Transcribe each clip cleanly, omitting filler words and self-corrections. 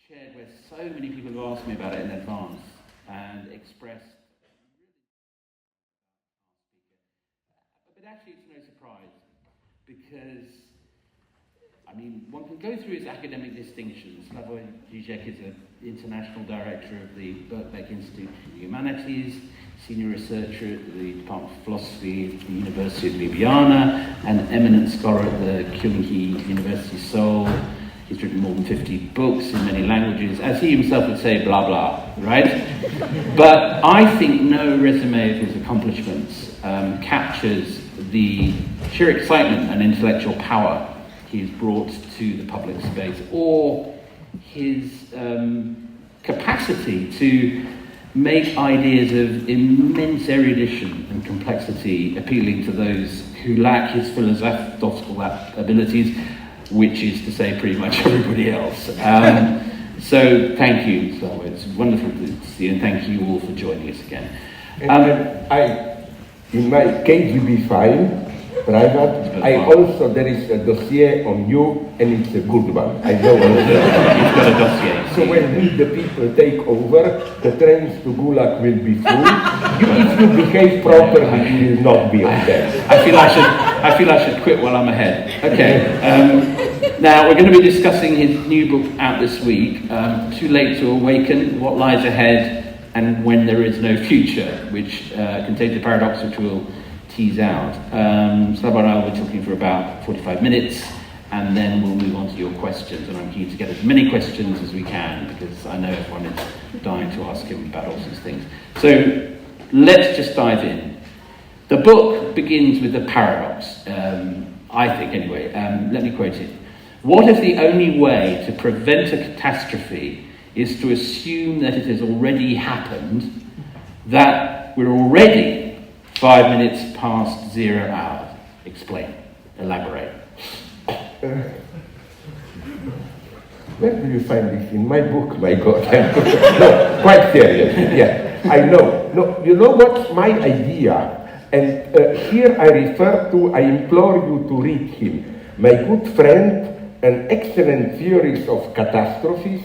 shared where so many people have asked me about it in advance and expressed. But actually, it's no surprise because, I mean, one can go through his academic distinctions. Slavoj Zizek is an international director of the Birkbeck Institute for Humanities, senior researcher at the Department of Philosophy at the University of Ljubljana, an eminent scholar at the Kyllingi University Seoul. He's written more than 50 books in many languages. As he himself would say, blah, blah, right? But I think no resume of his accomplishments captures the sheer excitement and intellectual power he's brought to the public space, or his capacity to make ideas of immense erudition and complexity appealing to those who lack his philosophical abilities, which is to say pretty much everybody else. So thank you, Slavoj. It's wonderful to see you, and thank you all for joining us again. In my KGB file, private, there is a dossier on you, and it's a good one. I know You've got a dossier. So when we, the people, take over, the trains to Gulag will be full. If you behave properly, you will not be on them. I feel I should quit while I'm ahead. Okay. Now we're going to be discussing his new book out this week, Too Late to Awaken: What Lies Ahead and When There Is No Future, which contains a paradox which we'll tease out. Slavoj and I will be talking for about 45 minutes, and then we'll move on to your questions. And I'm keen to get as many questions as we can, because I know everyone is dying to ask him about all sorts of things. So let's just dive in. The book begins with a paradox, I think anyway. Let me quote it. What if the only way to prevent a catastrophe is to assume that it has already happened, that we're already 5 minutes past 0 hour? Explain. Elaborate. Where do you find this? In my book, my God. No, quite serious. Yeah, I know. No, you know what's my idea? And here I implore you to read him. My good friend, an excellent theorist of catastrophes,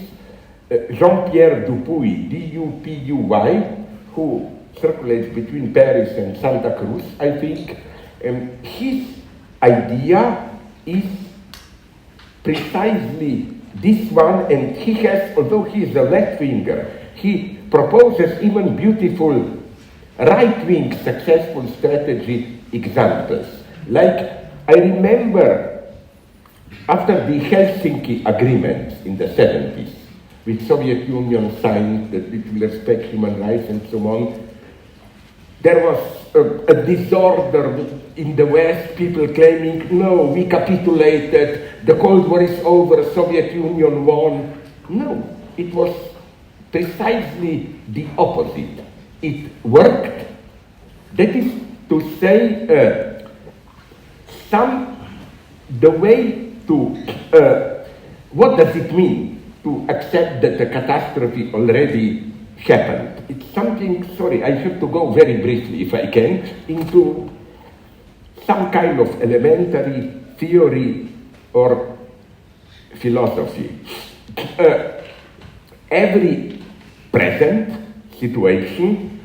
Jean-Pierre Dupuy, D-U-P-U-Y, who circulates between Paris and Santa Cruz, I think. His idea is precisely this one, and he has, although he is a left-winger, he proposes even beautiful right-wing successful strategy examples. Like, I remember after the Helsinki Agreement in the 70s, with Soviet Union signed that it will respect human rights and so on, there was a disorder in the West, people claiming, no, we capitulated, the Cold War is over, Soviet Union won. No, it was precisely the opposite. It worked. That is to say, the way to, what does it mean to accept that the catastrophe already happened? It's something, sorry, I have to go very briefly, if I can, into some kind of elementary theory or philosophy. Every present situation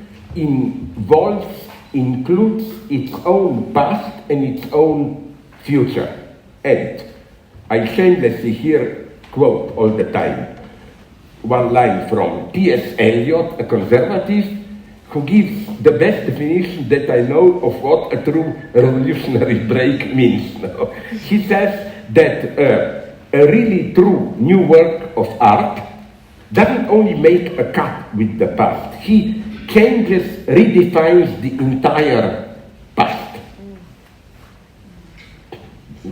includes its own past and its own future. And I shamelessly here quote all the time one line from T.S. Eliot, a conservative, who gives the best definition that I know of what a true revolutionary break means. He says that a really true new work of art doesn't only make a cut with the past, he changes, redefines the entire past.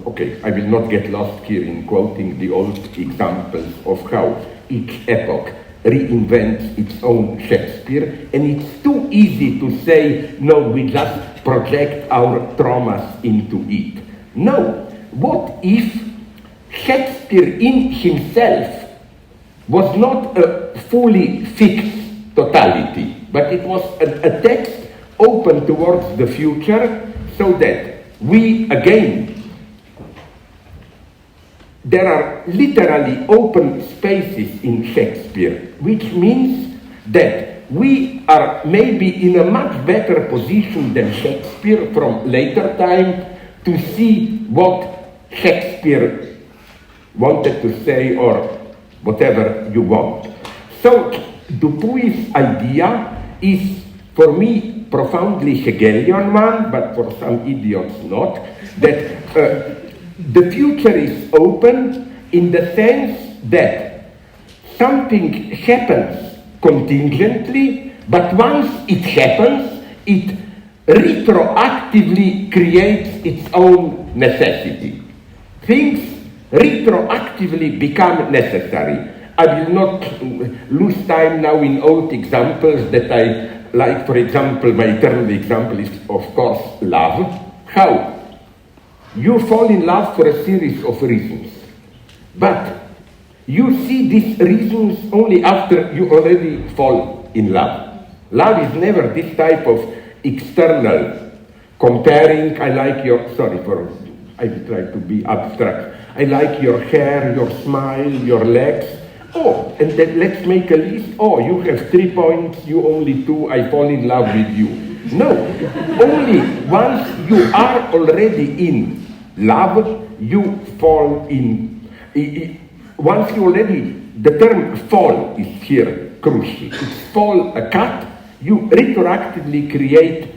Okay, I will not get lost here in quoting the old examples of how each epoch reinvents its own Shakespeare, and it's too easy to say, no, we just project our traumas into it. No, what if Shakespeare in himself was not a fully fixed totality, but it was a text open towards the future, so that we again there are literally open spaces in Shakespeare, which means that we are maybe in a much better position than Shakespeare from later time to see what Shakespeare wanted to say or whatever you want. So Dupuy's idea is, for me, profoundly Hegelian one, but for some idiots not, that the future is open in the sense that something happens contingently, but once it happens, it retroactively creates its own necessity. Things retroactively become necessary. I will not lose time now in old examples that I like. For example, my eternal example is, of course, love. How? You fall in love for a series of reasons, but you see these reasons only after you already fall in love. Love is never this type of external comparing. I will try to be abstract. I like your hair, your smile, your legs. Oh, and then let's make a list. Oh, you have 3 points, you only 2, I fall in love with you. No, only once you are already in love, you fall in. Once you already, the term fall is here crucial. It's fall a cut, you retroactively create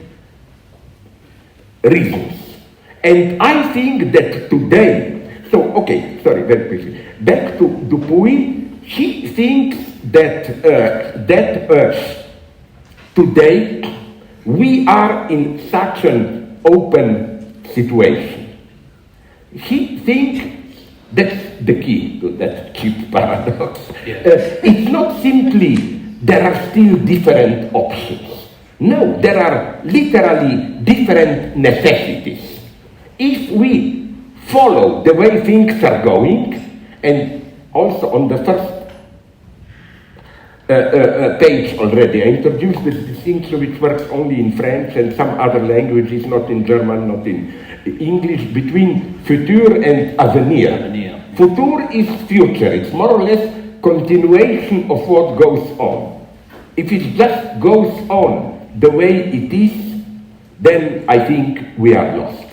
reasons. And I think that today, very quickly, back to Dupuy. He thinks that today we are in such an open situation. He thinks that's the key to that cheap paradox. Yeah. It's not simply there are still different options. No, there are literally different necessities. If we follow the way things are going, and also on the first page already, I introduced this distinction which works only in French and some other languages, not in German, not in English, between futur and avenir. Futur is future. It's more or less continuation of what goes on. If it just goes on the way it is, then I think we are lost.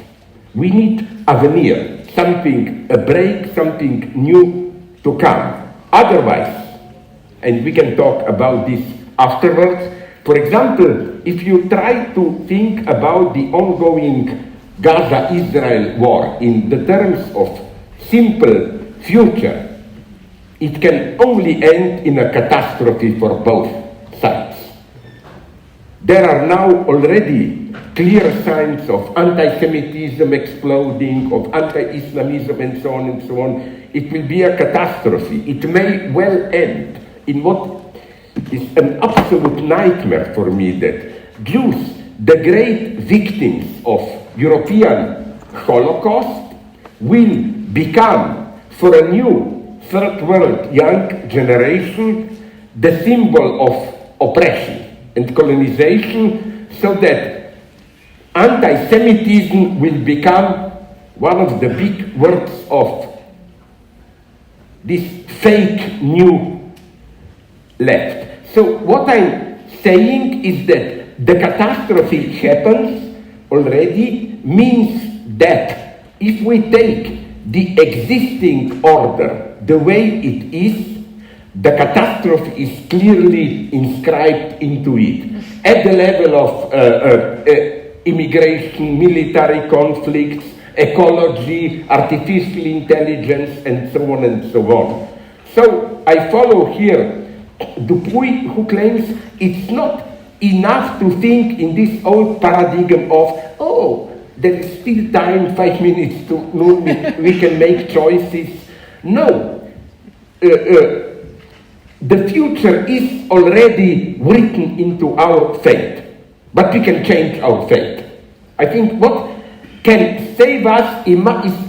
We need avenir, something, a break, something new to come. Otherwise, and we can talk about this afterwards. For example, if you try to think about the ongoing Gaza-Israel war in the terms of simple future, it can only end in a catastrophe for both sides. There are now already clear signs of anti-Semitism exploding, of anti-Islamism and so on and so on. It will be a catastrophe. It may well end in what is an absolute nightmare for me, that Jews, the great victims of European Holocaust, will become, for a new third world young generation, the symbol of oppression and colonization, so that anti-Semitism will become one of the big words of this fake new left. So what I'm saying is that the catastrophe happens already, means that if we take the existing order the way it is, the catastrophe is clearly inscribed into it. At the level of immigration, military conflicts, ecology, artificial intelligence, and so on and so on. So I follow here Dupuy, who claims it's not enough to think in this old paradigm of, oh, there is still time, 5 minutes to noon, we can make choices. No. The future is already written into our fate, but we can change our fate. I think what can save us is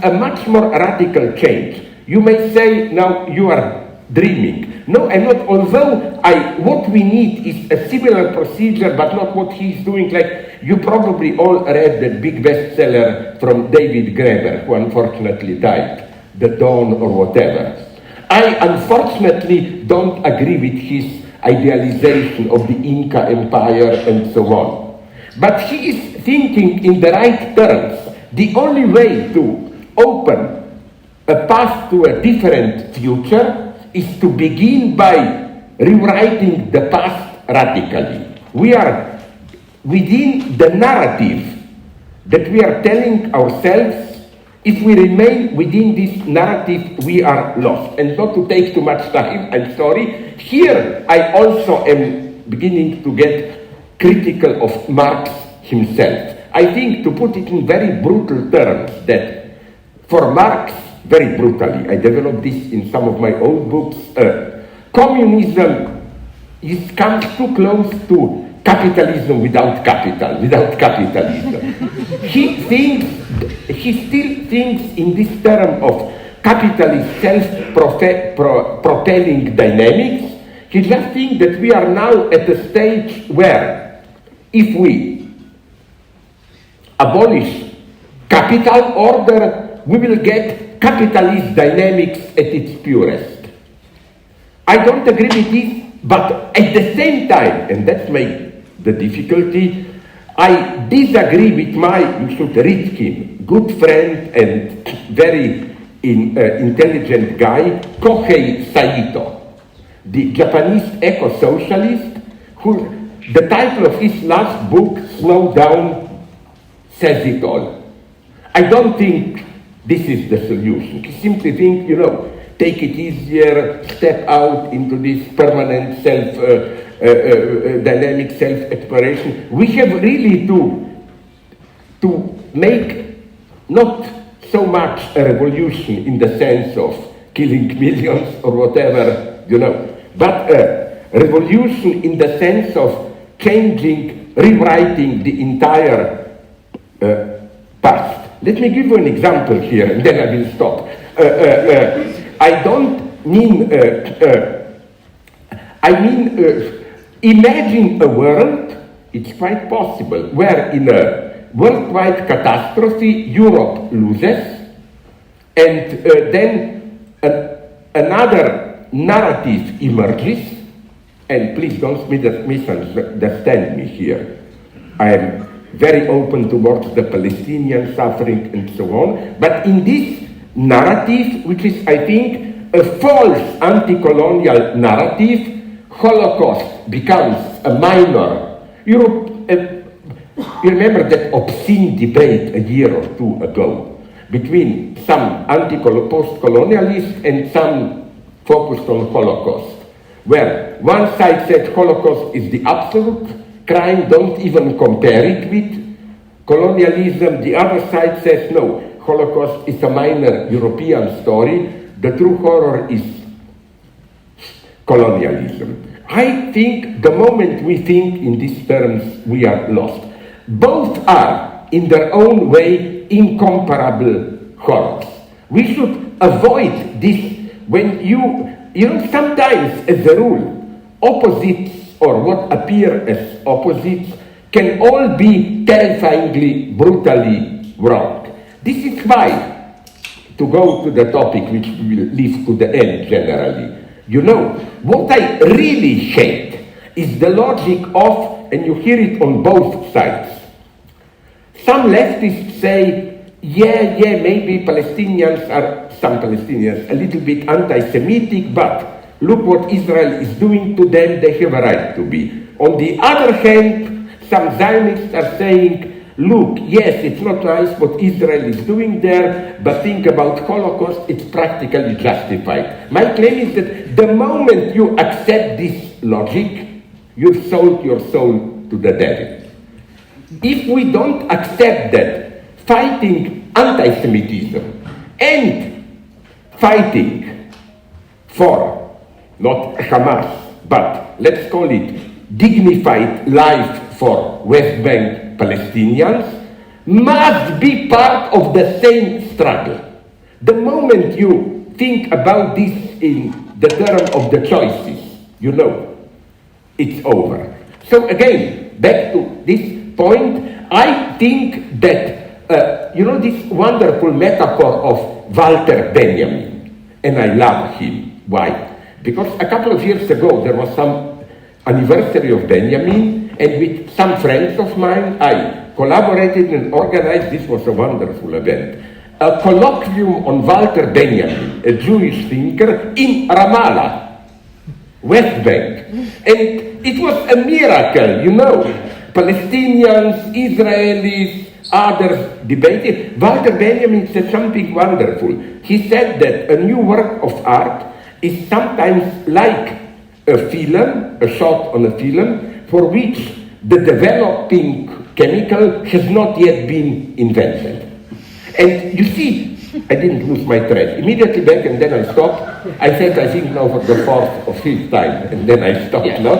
a much more radical change. You may say, now you are dreaming. No, I'm not, although what we need is a similar procedure, but not what he's doing. Like, you probably all read that big bestseller from David Graeber, who unfortunately died, the dawn or whatever. I unfortunately don't agree with his idealization of the Inca Empire and so on. But he is thinking in the right terms. The only way to open a path to a different future is to begin by rewriting the past radically. We are within the narrative that we are telling ourselves. If we remain within this narrative, we are lost. And not to take too much time, I'm sorry. Here, I also am beginning to get critical of Marx himself. I think, to put it in very brutal terms, that for Marx, very brutally, I developed this in some of my old books, communism comes too close to capitalism without capital, without capitalism. He still thinks in this term of capitalist self-propelling dynamics. He just thinks that we are now at a stage where if we abolish capital order, we will get capitalist dynamics at its purest. I don't agree with this, but at the same time, and that's the difficulty, I disagree with my, you should read him, good friend and very intelligent guy, Kohei Saito, the Japanese eco-socialist, who the title of his last book, Slow Down, says it all. I don't think this is the solution. I simply think, take it easier, step out into this permanent dynamic self-exploration. We have really to make not so much a revolution in the sense of killing millions or whatever, but a revolution in the sense of changing, rewriting the entire past. Let me give you an example here, and then I will stop. I don't mean, imagine a world, it's quite possible, where in a worldwide catastrophe, Europe loses, and then another narrative emerges, and please don't misunderstand me here. I am very open towards the Palestinian suffering and so on, but in this narrative, which is, I think, a false anti-colonial narrative, Holocaust becomes a minor. You remember that obscene debate a year or two ago between some post-colonialists and some focused on Holocaust, where one side said Holocaust is the absolute crime, don't even compare it with colonialism. The other side says no, Holocaust is a minor European story. The true horror is colonialism. I think the moment we think in these terms, we are lost. Both are, in their own way, incomparable horrors. We should avoid this when sometimes, as a rule, opposites or what appear as opposites can all be terrifyingly, brutally wrong. This is why, to go to the topic which we will leave to the end generally, what I really hate is the logic of, and you hear it on both sides. Some leftists say, maybe some Palestinians, a little bit anti-Semitic, but look what Israel is doing to them, they have a right to be. On the other hand, some Zionists are saying, look, yes, it's not nice what Israel is doing there, but think about Holocaust, it's practically justified. My claim is that the moment you accept this logic, you've sold your soul to the devil. If we don't accept that, fighting anti-Semitism and fighting for, not Hamas, but let's call it dignified life for West Bank Palestinians, must be part of the same struggle. The moment you think about this in the term of the choices, it's over. So again, back to this point, I think that, this wonderful metaphor of Walter Benjamin, and I love him. Why? Because a couple of years ago there was some anniversary of Benjamin, and with some friends of mine I collaborated and organized, this was a wonderful event, a colloquium on Walter Benjamin, a Jewish thinker, in Ramallah, West Bank. And it was a miracle, you know. Palestinians, Israelis, others debated. Walter Benjamin said something wonderful. He said that a new work of art is sometimes like a film, a shot on a film, for which the developing chemical has not yet been invented. And you see, I didn't lose my thread. Immediately back, and then I stopped. I said, I think now for the fourth or fifth time, and then I stopped. Yeah. No?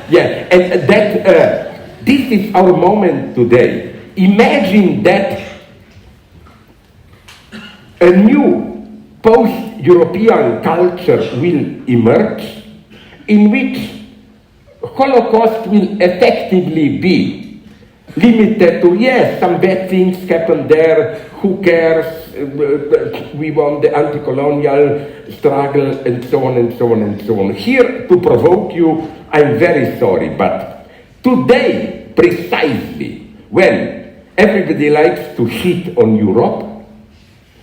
Yeah, and that this is our moment today. Imagine that a new post-European culture will emerge, in which Holocaust will effectively be limited to, yes, some bad things happened there, who cares, we want the anti-colonial struggle, and so on and so on and so on. Here, to provoke you, I'm very sorry, but today, precisely, when everybody likes to shit on Europe,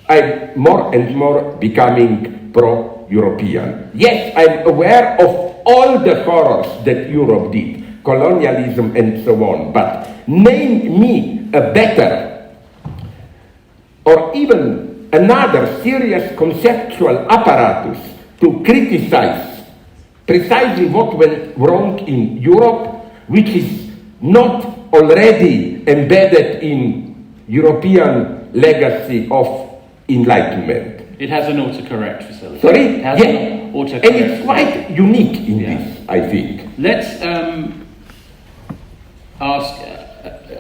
I'm more and more becoming pro-European. Yes, I'm aware of all the horrors that Europe did, colonialism and so on, but name me a better or even another serious conceptual apparatus to criticize precisely what went wrong in Europe, which is not already embedded in European legacy of enlightenment. It has an autocorrect facility. Sorry? It has an autocorrect. And it's quite unique in this, I think. Let's ask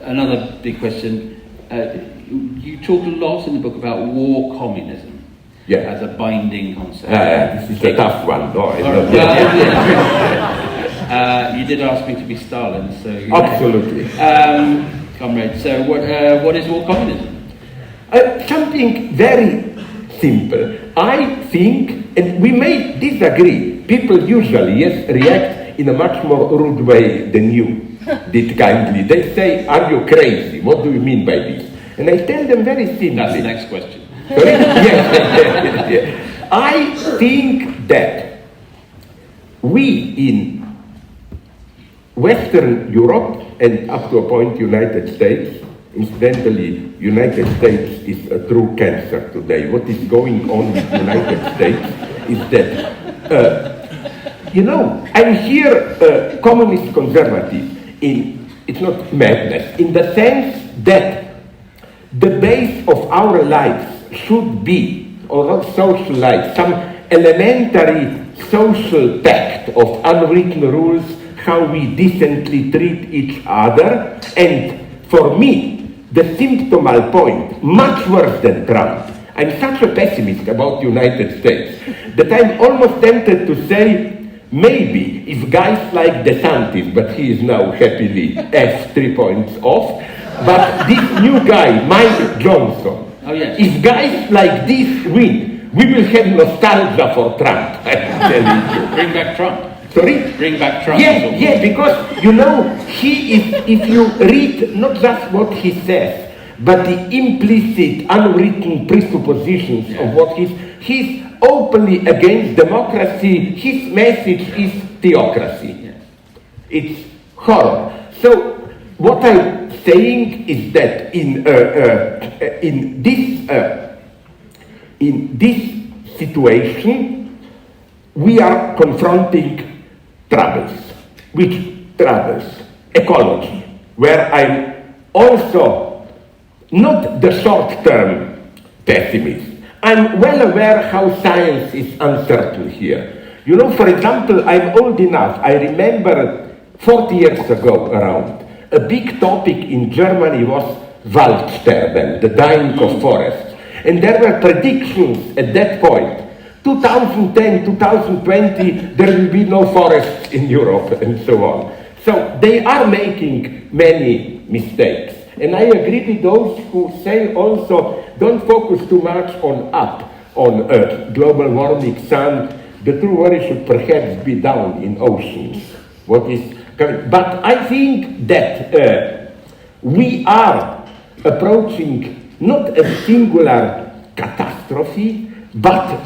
another big question. You talk a lot in the book about war communism as a binding concept. This is a tough one. No, you did ask me to be Stalin, so... Absolutely. Comrade, so what is war communism? Something very simple. I think, and we may disagree, people usually, react in a much more rude way than you did kindly. They say, are you crazy? What do you mean by this? And I tell them very simply. That's the next question. Yes. I think that we in Western Europe, and up to a point United States, incidentally, United States is a true cancer today. What is going on with United States is that, I'm here communist conservative. It's not madness, in the sense that the base of our lives should be, or not social life, some elementary social pact of unwritten rules, how we decently treat each other. And for me, the symptomal point, much worse than Trump, I'm such a pessimist about the United States that I'm almost tempted to say, maybe if guys like DeSantis, but he is now happily F3 points off, but this new guy, Mike Johnson, if guys like this win, we will have nostalgia for Trump. Bring back Trump. Sorry? Bring back Trump. Yeah, because, he is, if you read not just what he says, but the implicit, unwritten presuppositions of what he's openly against democracy. His message is theocracy. It's horror. So what I'm saying is that in this situation, we are confronting troubles. Which troubles? Ecology, where I'm also not the short-term pessimist. I'm well aware how science is uncertain here. For example, I'm old enough, I remember 40 years ago around, a big topic in Germany was Waldsterben, the dying of forests. And there were predictions at that point, 2010, 2020, there will be no forests in Europe, and so on. So they are making many mistakes. And I agree with those who say also, don't focus too much on up, on Earth, global warming, sun, the true worry should perhaps be down in oceans. What is coming? But I think that we are approaching not a singular catastrophe, but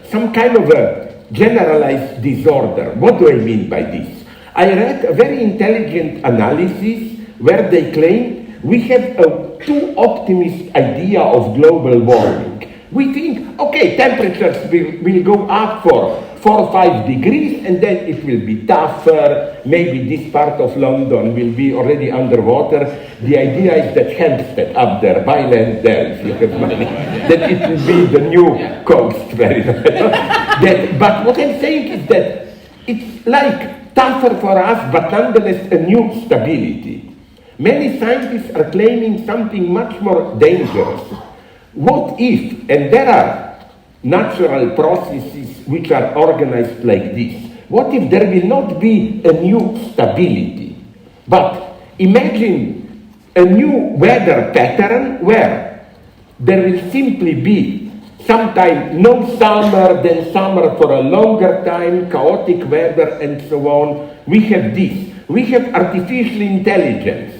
some kind of a generalized disorder. What do I mean by this? I read a very intelligent analysis where they claim we have a too optimist idea of global warming. We think, okay, temperatures will go up for 4 or 5 degrees and then it will be tougher. Maybe this part of London will be already underwater. The idea is that Hampstead up there, buy land there if you have money, that it will be the new coast. But what I'm saying is that it's like tougher for us, but nonetheless a new stability. Many scientists are claiming something much more dangerous. What if, and there are natural processes which are organized like this, what if there will not be a new stability, but imagine a new weather pattern where there will simply be sometime no summer, then summer for a longer time, chaotic weather and so on. We have this. We have artificial intelligence.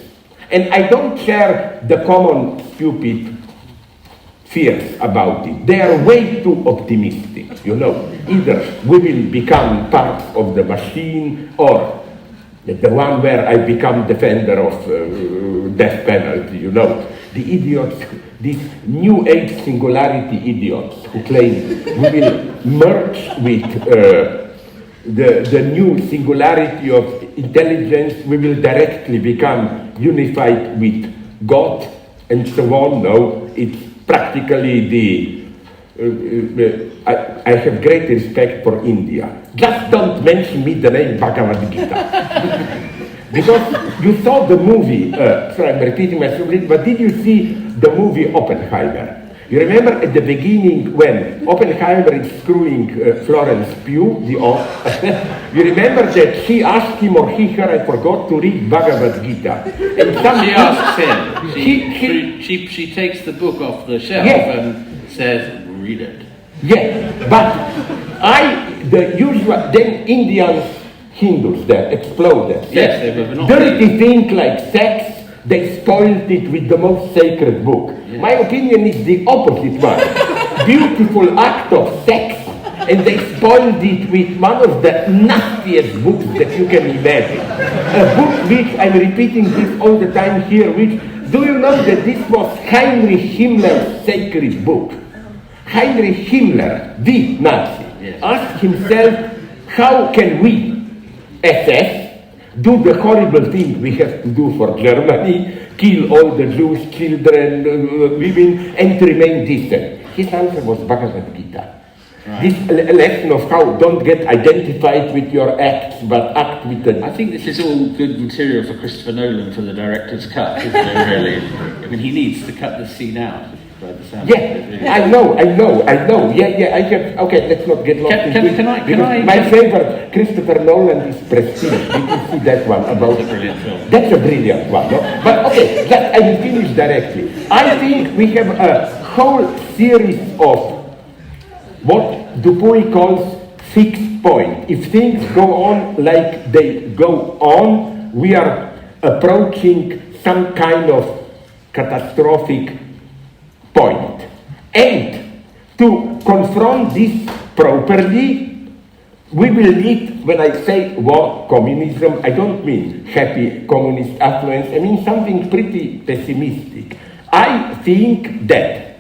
And I don't share the common stupid fears about it. They are way too optimistic, you know. Either we will become part of the machine, or the one where I become defender of death penalty, you know. The idiots, these new age singularity idiots who claim we will merge with the new singularity of intelligence, we will directly become unified with God and so on. No, it's practically I have great respect for India. Just don't mention me the name Bhagavad Gita. Because you saw the movie, sorry I'm repeating myself, but did you see the movie Oppenheimer? You remember at the beginning when Oppenheimer is screwing Florence Pugh, the author, you remember that she asked him or he, her, I forgot, to read Bhagavad Gita. And she asks him. She takes the book off the shelf and says, read it. Yeah, but the usual, then Indians, Hindus there exploded. Yes, they were not. Dirty thing like sex, they spoiled it with the most sacred book. Yeah. My opinion is the opposite one. Beautiful act of sex, and they spoiled it with one of the nastiest books that you can imagine. A book which, I'm repeating this all the time here, which, do you know that this was Heinrich Himmler's sacred book? Heinrich Himmler, the Nazi, asked himself, how can we, SS, do the horrible thing we have to do for Germany, kill all the Jewish children, women, and remain decent? His answer was Bhagavad Gita. Right. This lesson of how don't get identified with your acts, but act with them. I think this is all good material for Christopher Nolan for the director's cut, isn't it, really? I mean, he needs to cut the scene out. Yeah, I know. Yeah, I have. Okay, let's not get lost in this. Can I? My favorite Christopher Nolan is Prestige. Did you see that one? About that's a brilliant film. That's a brilliant one. No? But okay, I will finish directly. I think we have a whole series of what Dupuy calls fixed point. If things go on like they go on, we are approaching some kind of catastrophic point. And to confront this properly, we will need, when I say war communism, I don't mean happy communist affluence, I mean something pretty pessimistic. I think that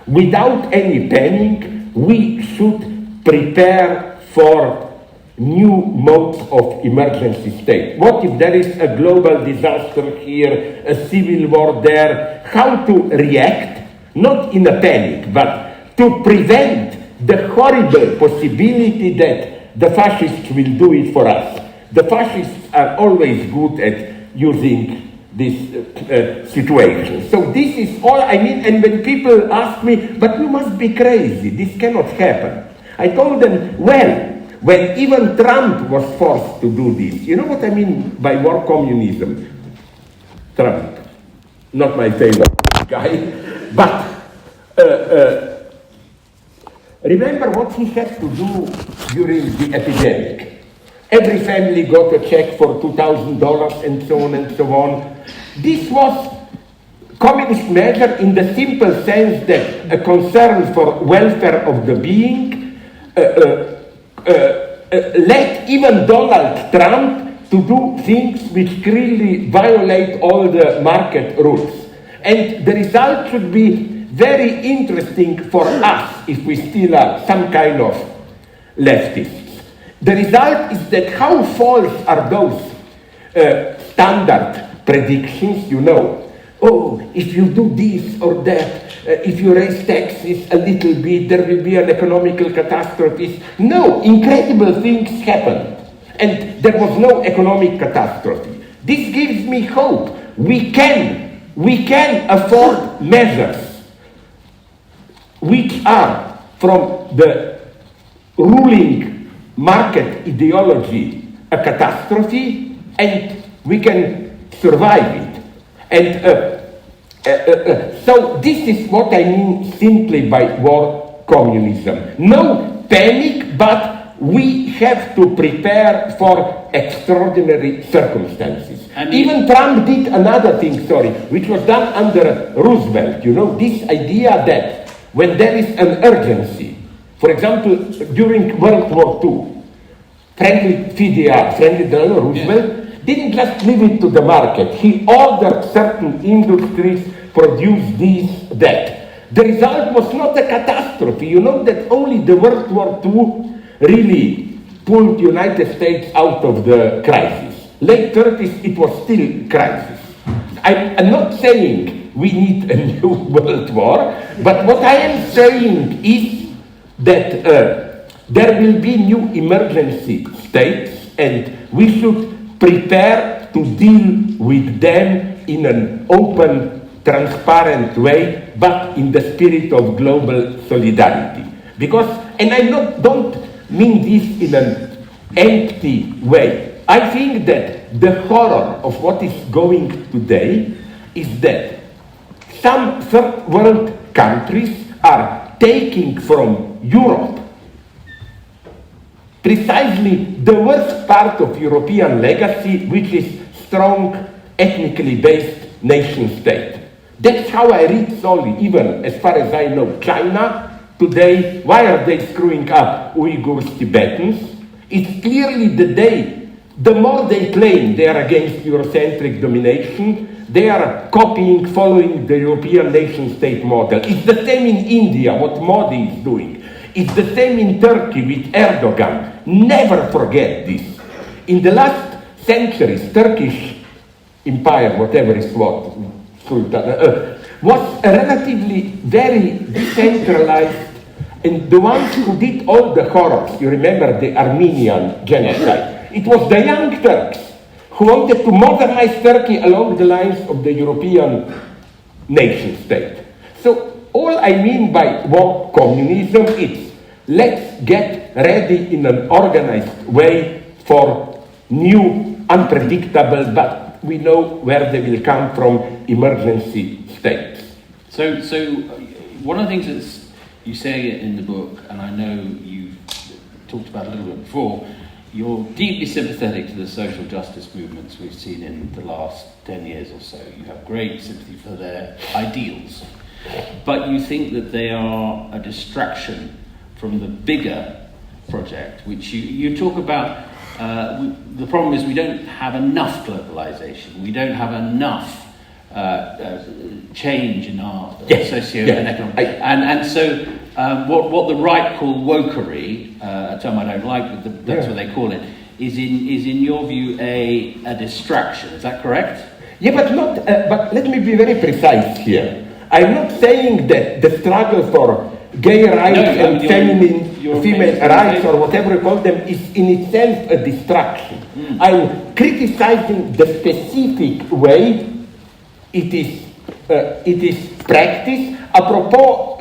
without any panic, we should prepare for new modes of emergency state. What if there is a global disaster here, a civil war there? How to react? Not in a panic, but to prevent the horrible possibility that the fascists will do it for us. The fascists are always good at using this situation. So this is all I mean, and when people ask me, but you must be crazy, this cannot happen. I told them, well, when even Trump was forced to do this, you know what I mean by war communism? Trump, not my favorite guy. But remember what he had to do during the epidemic. Every family got a check for $2,000 and so on and so on. This was communist measure in the simple sense that a concern for welfare of the being led even Donald Trump to do things which clearly violate all the market rules. And the result should be very interesting for us if we still are some kind of leftists. The result is that how false are those standard predictions, you know. Oh, if you do this or that, if you raise taxes a little bit, there will be an economical catastrophe. No, incredible things happened. And there was no economic catastrophe. This gives me hope. We can afford measures which are from the ruling market ideology a catastrophe, and we can survive it. And so this is what I mean simply by war communism. No panic, but we have to prepare for extraordinary circumstances. Even Trump did another thing, which was done under Roosevelt. You know, this idea that when there is an urgency, for example, during World War II, Franklin Delano Roosevelt, didn't just leave it to the market. He ordered certain industries produce this, that. The result was not a catastrophe. You know that only the World War II really pulled the United States out of the crisis. Late 30s, it was still crisis. I'm not saying we need a new world war, but what I am saying is that there will be new emergency states, and we should prepare to deal with them in an open, transparent way, but in the spirit of global solidarity. Because, and I don't mean this in an empty way. I think that the horror of what is going today is that some third world countries are taking from Europe precisely the worst part of European legacy, which is strong, ethnically based nation state. That's how I read solely, even as far as I know, China today. Why are they screwing up Uyghurs, Tibetans? It's clearly the more they claim they are against Eurocentric domination, they are copying, following the European nation state model. It's the same in India, what Modi is doing. It's the same in Turkey with Erdogan. Never forget this. In the last centuries, Turkish empire, whatever is what, Sultan, was a relatively very decentralized, and the ones who did all the horrors, you remember the Armenian genocide, it was the young Turks who wanted to modernize Turkey along the lines of the European nation state. So all I mean by war communism is let's get ready in an organized way for new, unpredictable, but we know where they will come from, emergency states. So one of the things that you say in the book, and I know you've talked about a little bit before, you're deeply sympathetic to the social justice movements we've seen in the last 10 years or so. You have great sympathy for their ideals, but you think that they are a distraction from the bigger project, which you talk about. The problem is we don't have enough globalization. We don't have enough change in our socio and economic. And so what the right call wokery, a term I don't like, but that's what they call it, is in your view a distraction. Is that correct? Yeah, but not. But let me be very precise here. I'm not saying that the struggle for gay rights and female rights, or whatever you call them, is in itself a distraction. I'm criticizing the specific way it is practiced. Apropos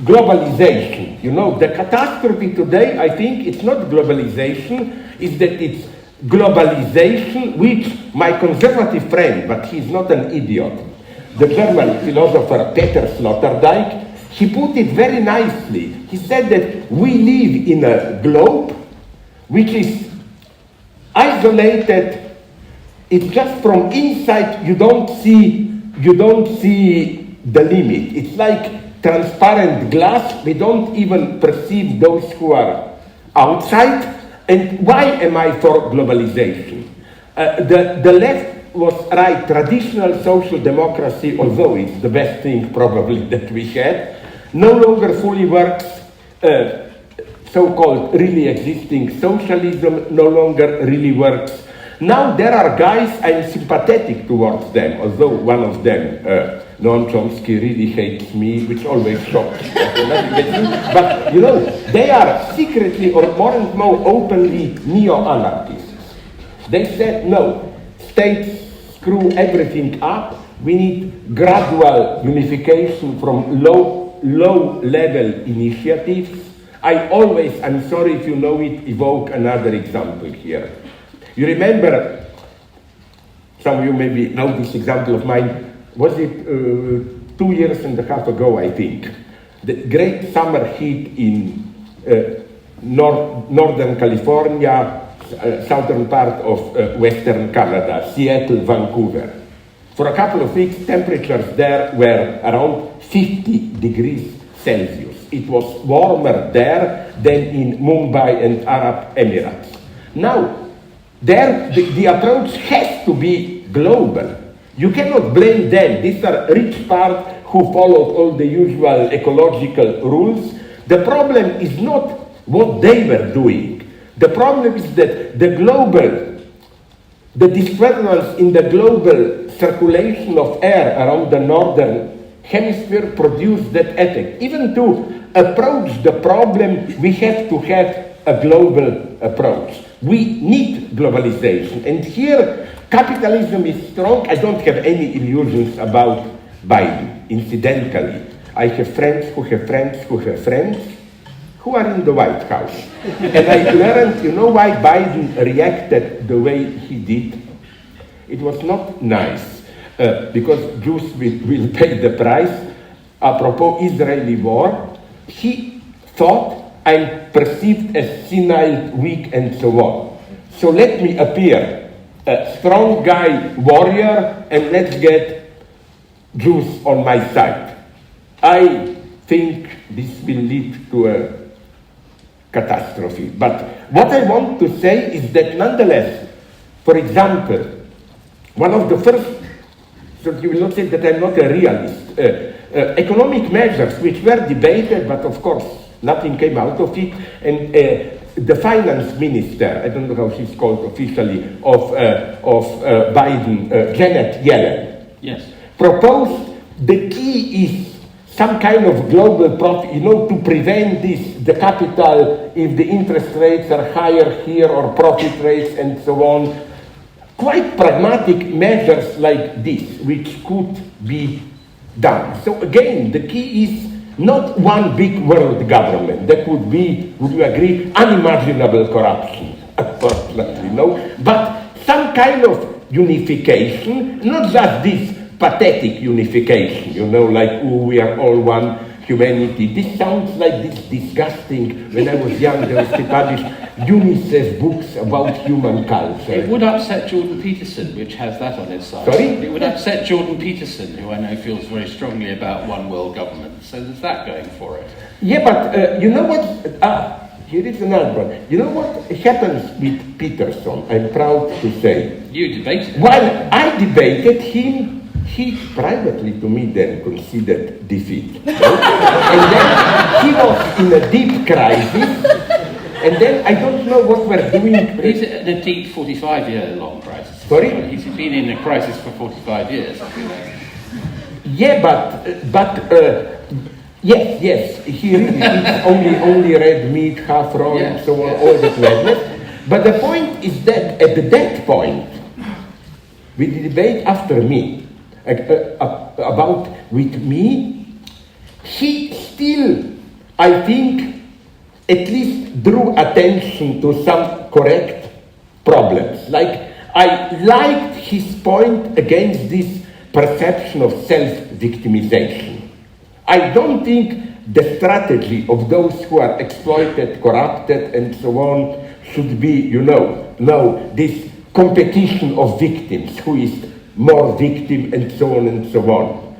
globalization, you know, the catastrophe today, I think it's not globalization, is that it's globalization which my conservative friend, but he's not an idiot, the German philosopher Peter Sloterdijk, he put it very nicely. He said that we live in a globe which is isolated. It's just from inside, you don't see the limit. It's like transparent glass. We don't even perceive those who are outside. And why am I for globalization? The left was right. Traditional social democracy, although it's the best thing probably that we had, no longer fully works. So-called really existing socialism no longer really works. Now there are guys, I'm sympathetic towards them, although one of them, Noam Chomsky, really hates me, which always shocks me. But, you know, they are secretly or more and more openly neo-anarchists. They said, no, states screw everything up. We need gradual unification from low-level initiatives. I'm sorry if you know it, evoke another example here. You remember, some of you maybe know this example of mine, was it 2.5 years ago, I think, the great summer heat in Northern California, southern part of Western Canada, Seattle, Vancouver. For a couple of weeks, temperatures there were around 50 degrees Celsius. It was warmer there than in Mumbai and Arab Emirates. Now, there, the approach has to be global. You cannot blame them. These are rich part who followed all the usual ecological rules. The problem is not what they were doing. The problem is that the disturbance in the global circulation of air around the northern hemisphere produced that effect. Even to approach the problem, we have to have a global approach. We need globalization. And here, capitalism is strong. I don't have any illusions about Biden, incidentally. I have friends who have friends who have friends who are in the White House. And I learned, you know why Biden reacted the way he did? It was not nice, because Jews will pay the price. Apropos Israeli war, he thought I'm perceived as senile, weak, and so on. So let me appear a strong guy, warrior, and let's get Jews on my side. I think this will lead to a catastrophe. But what I want to say is that nonetheless, for example, one of the first, so you will not say that I'm not a realist, economic measures which were debated, but of course nothing came out of it, and the finance minister, I don't know how she's called officially, of Biden, Janet Yellen, yes, proposed the key is some kind of global profit, you know, to prevent this, the capital, if the interest rates are higher here or profit rates and so on. Quite pragmatic measures like this, which could be done. So again, the key is not one big world government. That would be, would you agree, unimaginable corruption, unfortunately, no? But some kind of unification, not just this pathetic unification, you know, like, oh, we are all one humanity. This sounds like this disgusting, when I was young, there was to publish UNICEF books about human culture. It would upset Jordan Peterson, which has that on his side. Sorry? It would upset Jordan Peterson, who I know feels very strongly about one world government. So there's that going for it. Yeah, but you know what? Here is another one. You know what happens with Peterson, I'm proud to say. You debated him. While I debated him, he privately to me then considered defeat. No? And then he was in a deep crisis. And then I don't know what we're doing. But he's in a deep 45-year-long crisis. Sorry? He's been in a crisis for 45 years. Yeah, but yes, he really eats only red meat, half raw, Yes, and so on, yes. all that madness. But the point is that at that point, with the debate after me, about with me, he still, I think, at least drew attention to some correct problems. Like, I liked his point against this perception of self-victimization. I don't think the strategy of those who are exploited, corrupted, and so on should be, no, this competition of victims, who is more victim, and so on and so on.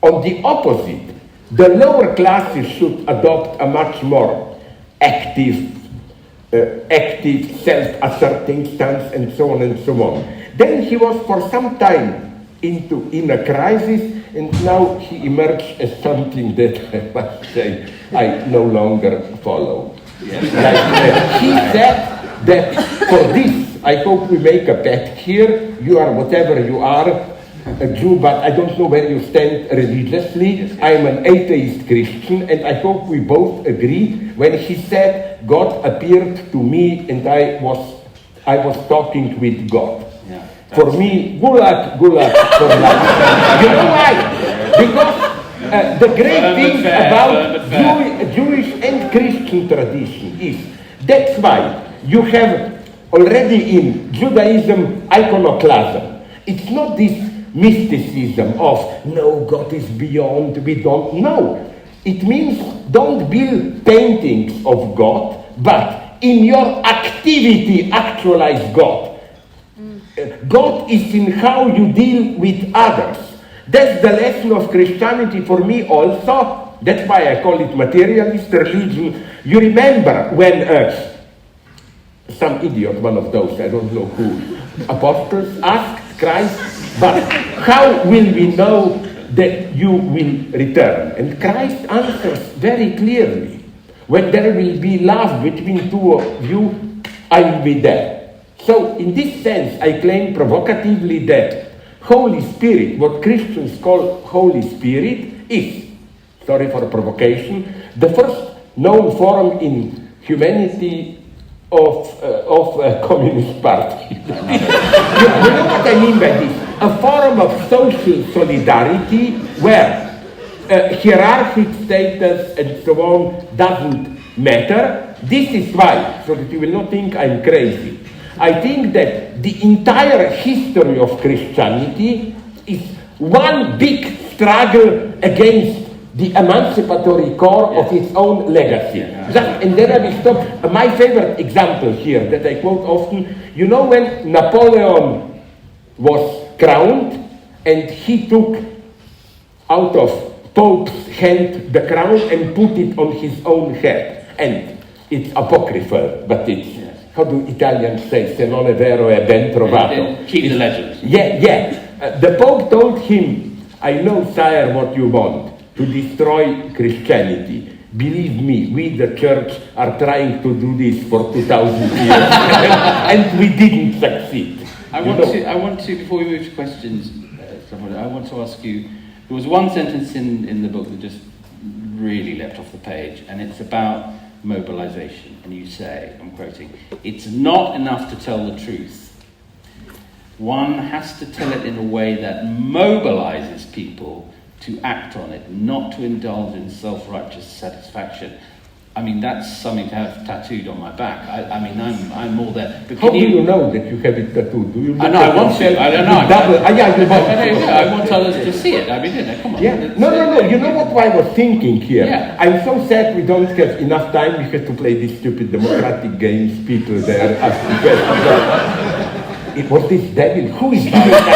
On the opposite, the lower classes should adopt a much more active, self-asserting stance, and so on and so on. Then he was for some time in a crisis, and now he emerged as something that I must say I no longer follow. Yes. He said that for this, I hope we make a bet here. You are whatever you are, a Jew, but I don't know where you stand religiously. I am an atheist Christian, and I hope we both agree when he said God appeared to me and I was talking with God. Yeah. For me, gulag for life. You know why? Because the great thing about Jewish and Christian tradition is that's why you have already in Judaism iconoclasm. It's not this mysticism of no, God is beyond, we don't know. It means don't build paintings of God, but in your activity actualize God. God is in how you deal with others. That's the lesson of Christianity for me also. That's why I call it materialist religion. You remember when some idiot, one of those, I don't know who, apostles asked Christ, but how will we know that you will return? And Christ answers very clearly, when there will be love between two of you, I will be there. So in this sense, I claim provocatively that Holy Spirit, what Christians call Holy Spirit, is, sorry for provocation, the first known form in humanity of Communist Party. You know what I mean by this? A form of social solidarity where hierarchic status and so on doesn't matter. This is why, so that you will not think I'm crazy, I think that the entire history of Christianity is one big struggle against the emancipatory core of its own legacy. And then I will stop. My favorite example here that I quote often, you know when Napoleon was crowned and he took out of Pope's hand the crown and put it on his own head. And it's apocryphal, but it's, how do Italians say, se non è vero è ben trovato. Keep the legend. Yeah. The Pope told him, I know, sire, what you want, to destroy Christianity. Believe me, we, the church, are trying to do this for 2,000 years, and we didn't succeed. I want to, before we move to questions, I want to ask you, there was one sentence in the book that just really leapt off the page, and it's about mobilization. And you say, I'm quoting, it's not enough to tell the truth. One has to tell it in a way that mobilizes people to act on it, not to indulge in self-righteous satisfaction. I mean, that's something to have tattooed on my back. I'm more there. But how do you know that you have it tattooed? Do you? I know. I want to. I don't know. I want others to see it. I mean, come on. Yeah. No. You know what I was thinking here? Yeah. I'm so sad we don't have enough time. We have to play these stupid democratic games. People there asking questions. It was this devil. Who is doing that?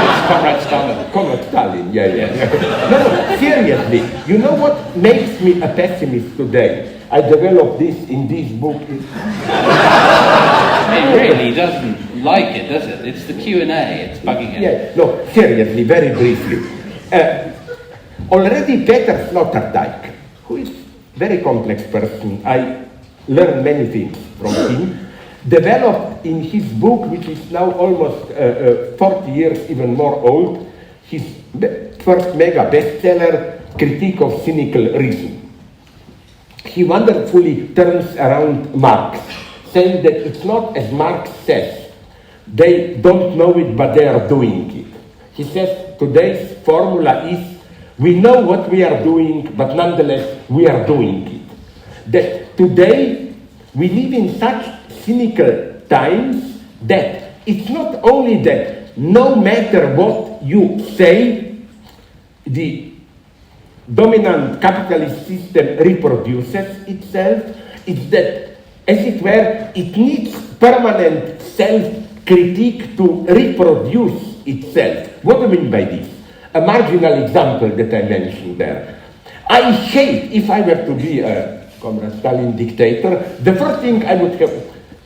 It's Conrad Stalin. Conrad Stalin. Yeah. No, seriously. You know what makes me a pessimist today? I developed this in this book. It really doesn't like it, does it? It's the Q&A. It's bugging it. Yeah. No, seriously, very briefly. Already Peter Sloterdijk, who is a very complex person, I learned many things from him, developed in his book, which is now almost 40 years, even more old, his first mega bestseller, Critique of Cynical Reason. He wonderfully turns around Marx, saying that it's not as Marx says. They don't know it, but they are doing it. He says today's formula is, we know what we are doing, but nonetheless, we are doing it. That today, we live in such cynical times that it's not only that no matter what you say, the dominant capitalist system reproduces itself. It's that, as it were, it needs permanent self-critique to reproduce itself. What do I mean by this? A marginal example that I mentioned there. I hate, if I were to be a Comrade Stalin dictator, the first thing I would have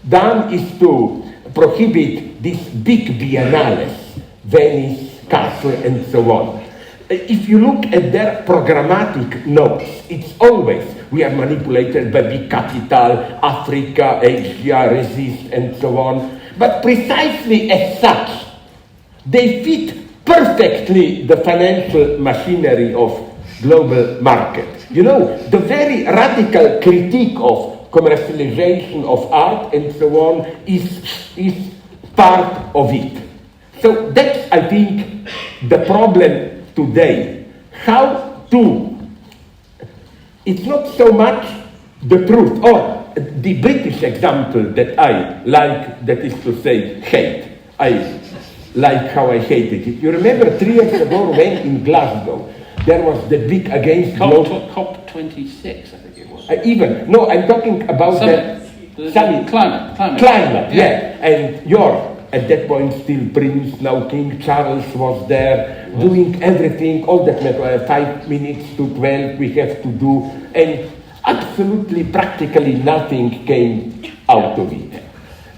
done is to prohibit these big biennales, Venice, Castle, and so on. If you look at their programmatic notes, it's always, we are manipulated by big capital, Africa, Asia, resist, and so on. But precisely as such, they fit perfectly the financial machinery of global market. You know, the very radical critique of commercialization of art and so on is part of it. So that's, I think, the problem today. How to, it's not so much the truth, or the British example that I like, that is to say, hate. I like how I hated it. You remember 3 years ago when in Glasgow, there was the big against COP26, I think it was. No, I'm talking about the climate. Yeah. And your, at that point, still Prince, now King Charles was there, doing everything, all that matter, 5 minutes to 12 we have to do, and absolutely, practically nothing came out of it.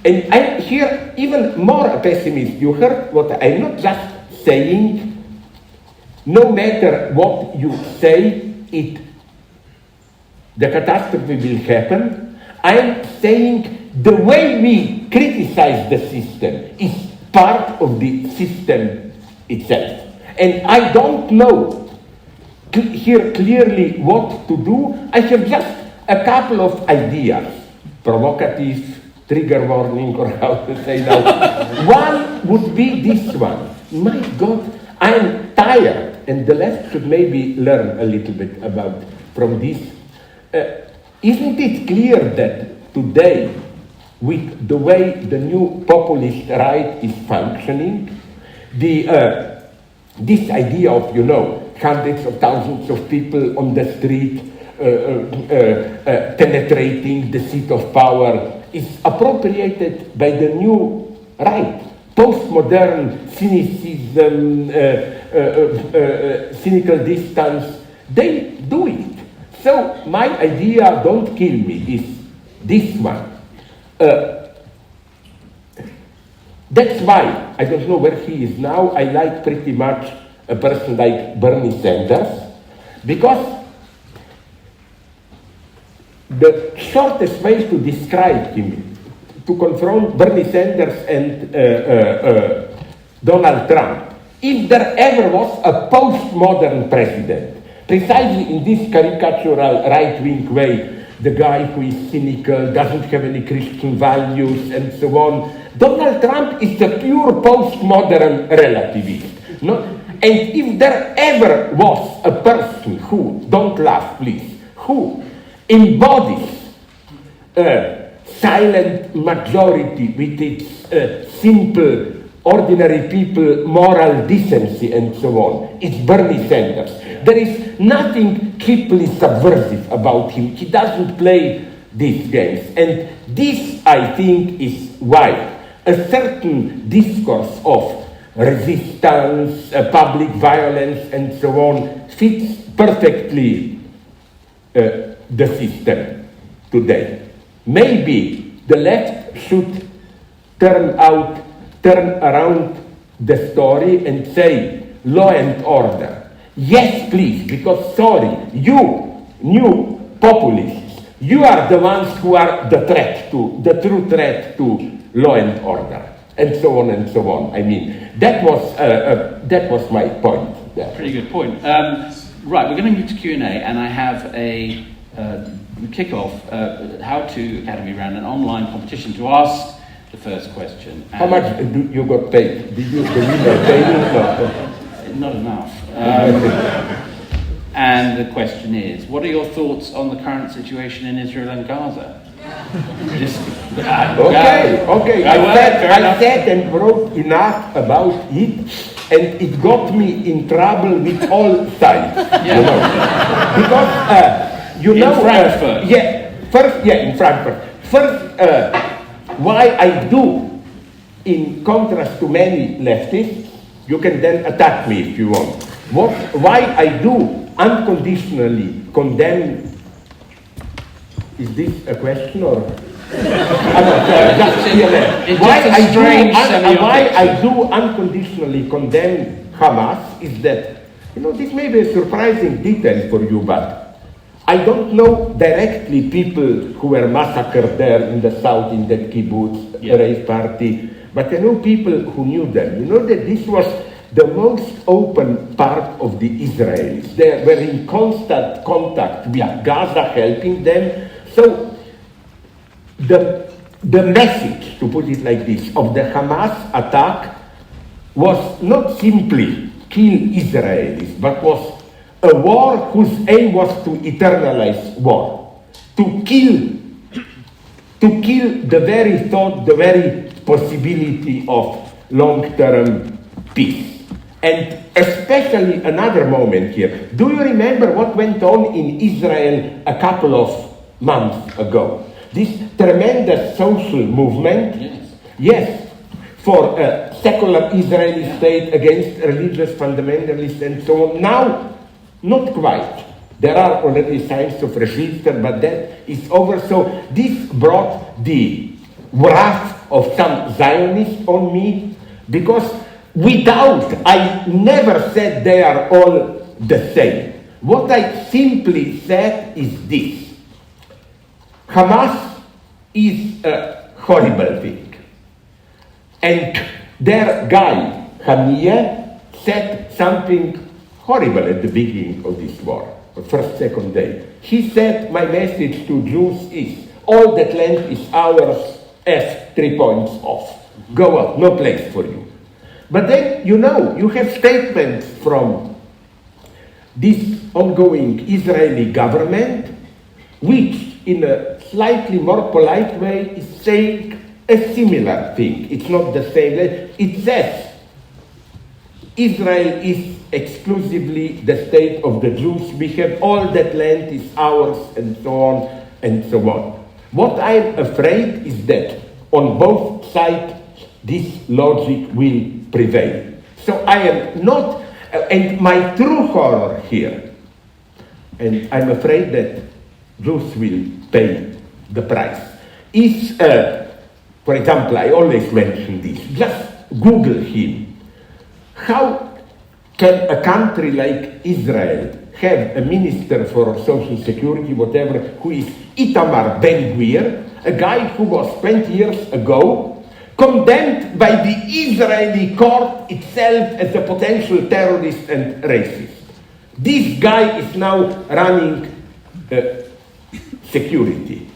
And I'm here even more a pessimist. You heard what I'm not just saying. No matter what you say, the catastrophe will happen. I am saying the way we criticize the system is part of the system itself. And I don't know here clearly what to do. I have just a couple of ideas, provocative, trigger warning, or how to say that. One would be this one. My God, I'm tired. And the left should maybe learn a little bit from this. Isn't it clear that today, with the way the new populist right is functioning, this idea of, hundreds of thousands of people on the street penetrating the seat of power is appropriated by the new right. Postmodern cynicism, cynical distance, they do it. So my idea, don't kill me, is this one. That's why, I don't know where he is now, I like pretty much a person like Bernie Sanders, because the shortest way to describe him, to confront Bernie Sanders and Donald Trump, if there ever was a postmodern president, precisely in this caricatural right-wing way, the guy who is cynical, doesn't have any Christian values, and so on, Donald Trump is a pure postmodern relativist. No? And if there ever was a person who, don't laugh please, who embodies silent majority with its simple, ordinary people, moral decency, and so on. It's Bernie Sanders. There is nothing cheaply subversive about him. He doesn't play these games. And this, I think, is why a certain discourse of resistance, public violence, and so on fits perfectly the system today. Maybe the left should turn around the story and say law and order. Yes, please, because sorry, you, new populists, you are the ones who are the true threat to law and order, and so on and so on. I mean, that was my point there. Pretty good point. Right, we're going to move to Q&A, and I have a kick-off, how to Academy ran an online competition to ask the first question. How much you got paid? Did you the winner pay you? Not enough. And the question is, what are your thoughts on the current situation in Israel and Gaza? Okay. I said and wrote enough about it, and it got me in trouble with all sides. You know, because in Frankfurt. in Frankfurt. First, why I do, in contrast to many leftists, you can then attack me if you want. Why I do unconditionally condemn. Is this a question or? Why I do unconditionally condemn Hamas is that, this may be a surprising detail for you, but I don't know directly people who were massacred there in the south in that kibbutz, Rave Party, but I know people who knew them. You know that this was the most open part of the Israelis. They were in constant contact with Gaza, helping them. So the message, to put it like this, of the Hamas attack was not simply kill Israelis, but was a war whose aim was to eternalize war, to kill the very thought, the very possibility of long-term peace. And especially another moment here. Do you remember what went on in Israel a couple of months ago? This tremendous social movement, yes, for a secular Israeli state against religious fundamentalists and so on. Now, not quite. There are already signs of resistance, but that is over. So this brought the wrath of some Zionists on me, because I never said they are all the same. What I simply said is this. Hamas is a horrible thing. And their guy, Haniyeh, said something horrible at the beginning of this war, the first, second day. He said, my message to Jews is, all that land is ours, F 3 points off. Go out, no place for you. But then, you have statements from this ongoing Israeli government, which in a slightly more polite way is saying a similar thing. It's not the same. It says, Israel is exclusively the state of the Jews. We have all that land is ours, and so on and so on. What I'm afraid is that on both sides, this logic will prevail. So I am not, and my true horror here, and I'm afraid that Jews will pay the price, is, for example, I always mention this, just Google him. How can a country like Israel have a minister for social security, whatever, who is Itamar Ben-Gvir, a guy who was 20 years ago condemned by the Israeli court itself as a potential terrorist and racist? This guy is now running security.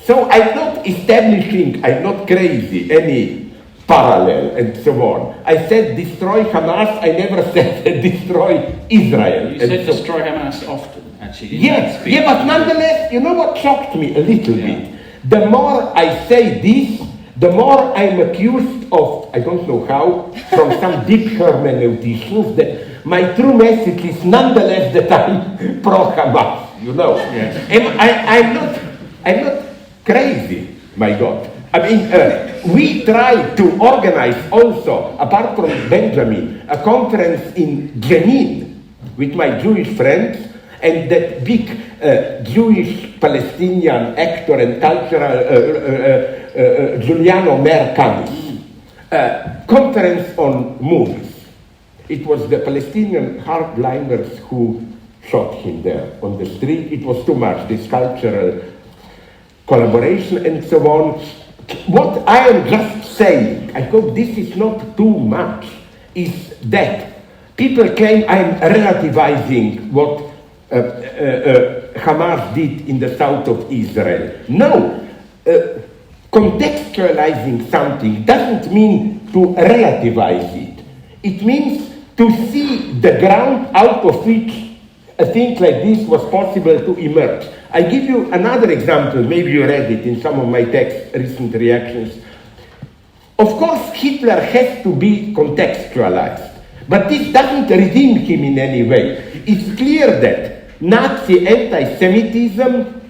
So I'm not establishing, I'm not crazy, any parallel and so on. I said destroy Hamas, I never said destroy Israel. You said destroy Hamas often, actually. Yes, but nonetheless, you know what shocked me a little bit? The more I say this, the more I'm accused of, I don't know how, from some deep hermeneuticians, that my true message is nonetheless that I'm pro-Hamas, And I'm not crazy, my God. I mean, we tried to organize also, apart from Benjamin, a conference in Jenin with my Jewish friends, and that big Jewish Palestinian actor and cultural Giuliano Mercani, conference on movies. It was the Palestinian hardliners who shot him there on the street. It was too much, this cultural collaboration and so on. What I am just saying, I hope this is not too much, is that people claim I am relativizing what Hamas did in the south of Israel. No, contextualizing something doesn't mean to relativize it. It means to see the ground out of which a thing like this was possible to emerge. I give you another example, maybe you read it in some of my text, recent reactions. Of course, Hitler has to be contextualized, But this doesn't redeem him in any way. It's clear that Nazi anti-Semitism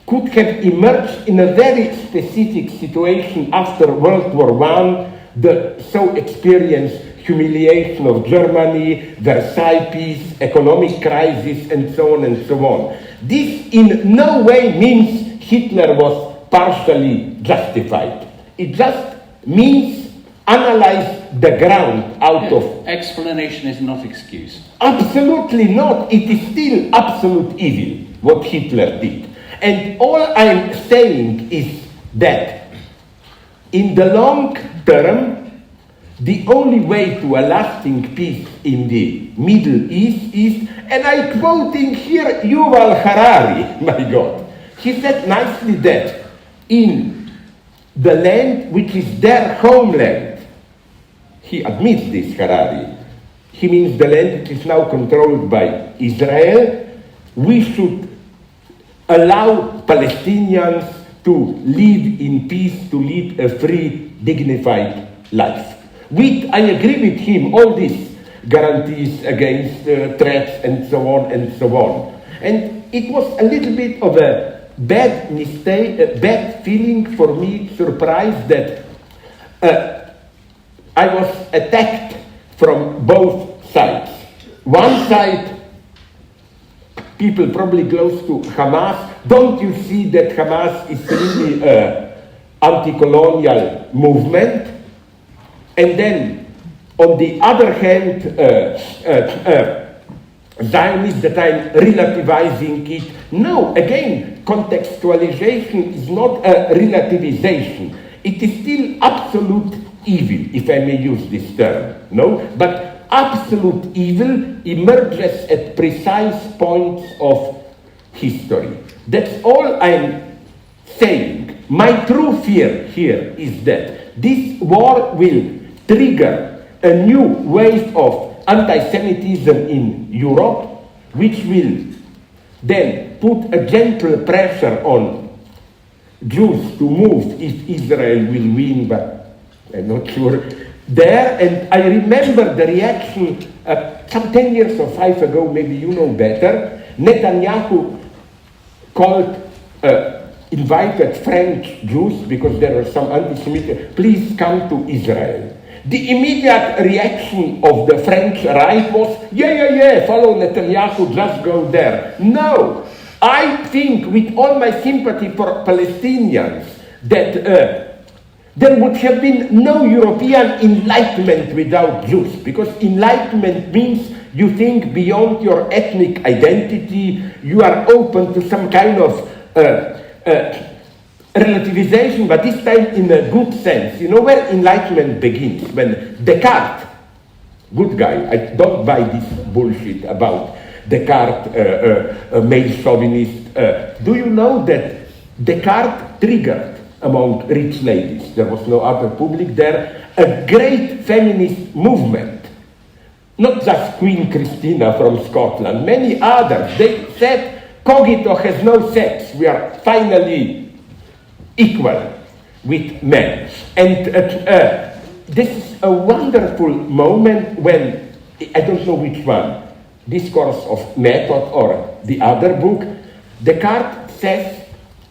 could have emerged in a very specific situation after World War I, the so experienced humiliation of Germany, Versailles peace, economic crisis, and so on and so on. This in no way means Hitler was partially justified. It just means analyze the ground out of... Explanation is not excuse. Absolutely not. It is still absolute evil, what Hitler did. And all I'm saying is that in the long term, the only way to a lasting peace in the Middle East is, and I'm quoting here Yuval Harari, my God. He said nicely that in the land which is their homeland, he admits this, Harari, he means the land which is now controlled by Israel, we should allow Palestinians to live in peace, to lead a free, dignified life. I agree with him, all these guarantees against threats and so on and so on. And it was a little bit of a bad mistake, a bad feeling for me, surprised that I was attacked from both sides. One side, people probably close to Hamas, don't you see that Hamas is really an anti-colonial movement? And then, on the other hand, Zionists that I'm relativizing it. No, again, contextualization is not a relativization. It is still absolute evil, if I may use this term. No, but absolute evil emerges at precise points of history. That's all I'm saying. My true fear here is that this war will trigger a new wave of anti-Semitism in Europe, which will then put a gentle pressure on Jews to move if Israel will win, but I'm not sure there. And I remember the reaction some 10 years or 5 ago, maybe you know better. Netanyahu called, invited French Jews, because there were some anti-Semitic, please come to Israel. The immediate reaction of the French right was, yeah, follow Netanyahu, just go there. No, I think with all my sympathy for Palestinians that there would have been no European enlightenment without Jews, because enlightenment means you think beyond your ethnic identity, you are open to some kind of relativization, but this time in a good sense. You know where enlightenment begins? When Descartes, good guy, I don't buy this bullshit about Descartes, male chauvinist. Do you know that Descartes triggered among rich ladies, there was no other public there, a great feminist movement? Not just Queen Christina from Scotland, many others. They said, cogito has no sex, we are finally equal with men. And this is a wonderful moment when, I don't know which one, Discourse of Method or the other book, Descartes says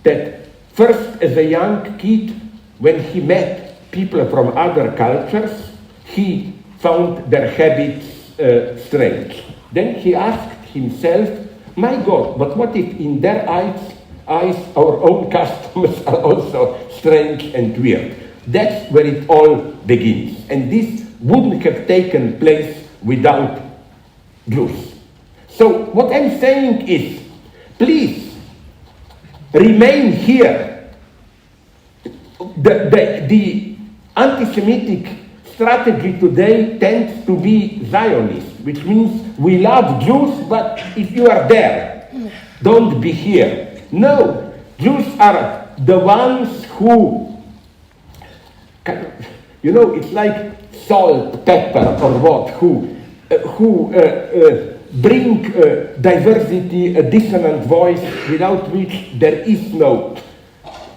that first as a young kid, when he met people from other cultures, he found their habits strange. Then he asked himself, my God, but what if in their eyes our own customs are also strange and weird? That's where it all begins. And this wouldn't have taken place without Jews. So what I'm saying is, please remain here. The anti-Semitic strategy today tends to be Zionist, which means we love Jews, but if you are there, don't be here. No, Jews are the ones who, you know, it's like salt, pepper, or what, who bring diversity, a dissonant voice, without which there is no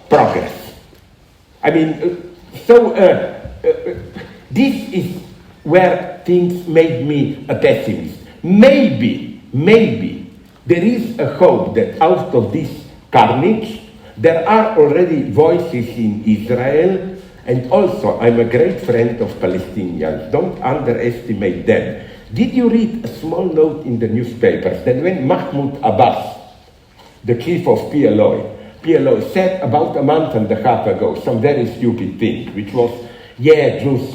progress. I mean, this is where things made me a pessimist. Maybe there is a hope that out of this carnage, there are already voices in Israel, and also I'm a great friend of Palestinians. Don't underestimate them. Did you read a small note in the newspapers that when Mahmoud Abbas, the chief of PLO said about a month and a half ago some very stupid thing, which was, Jews,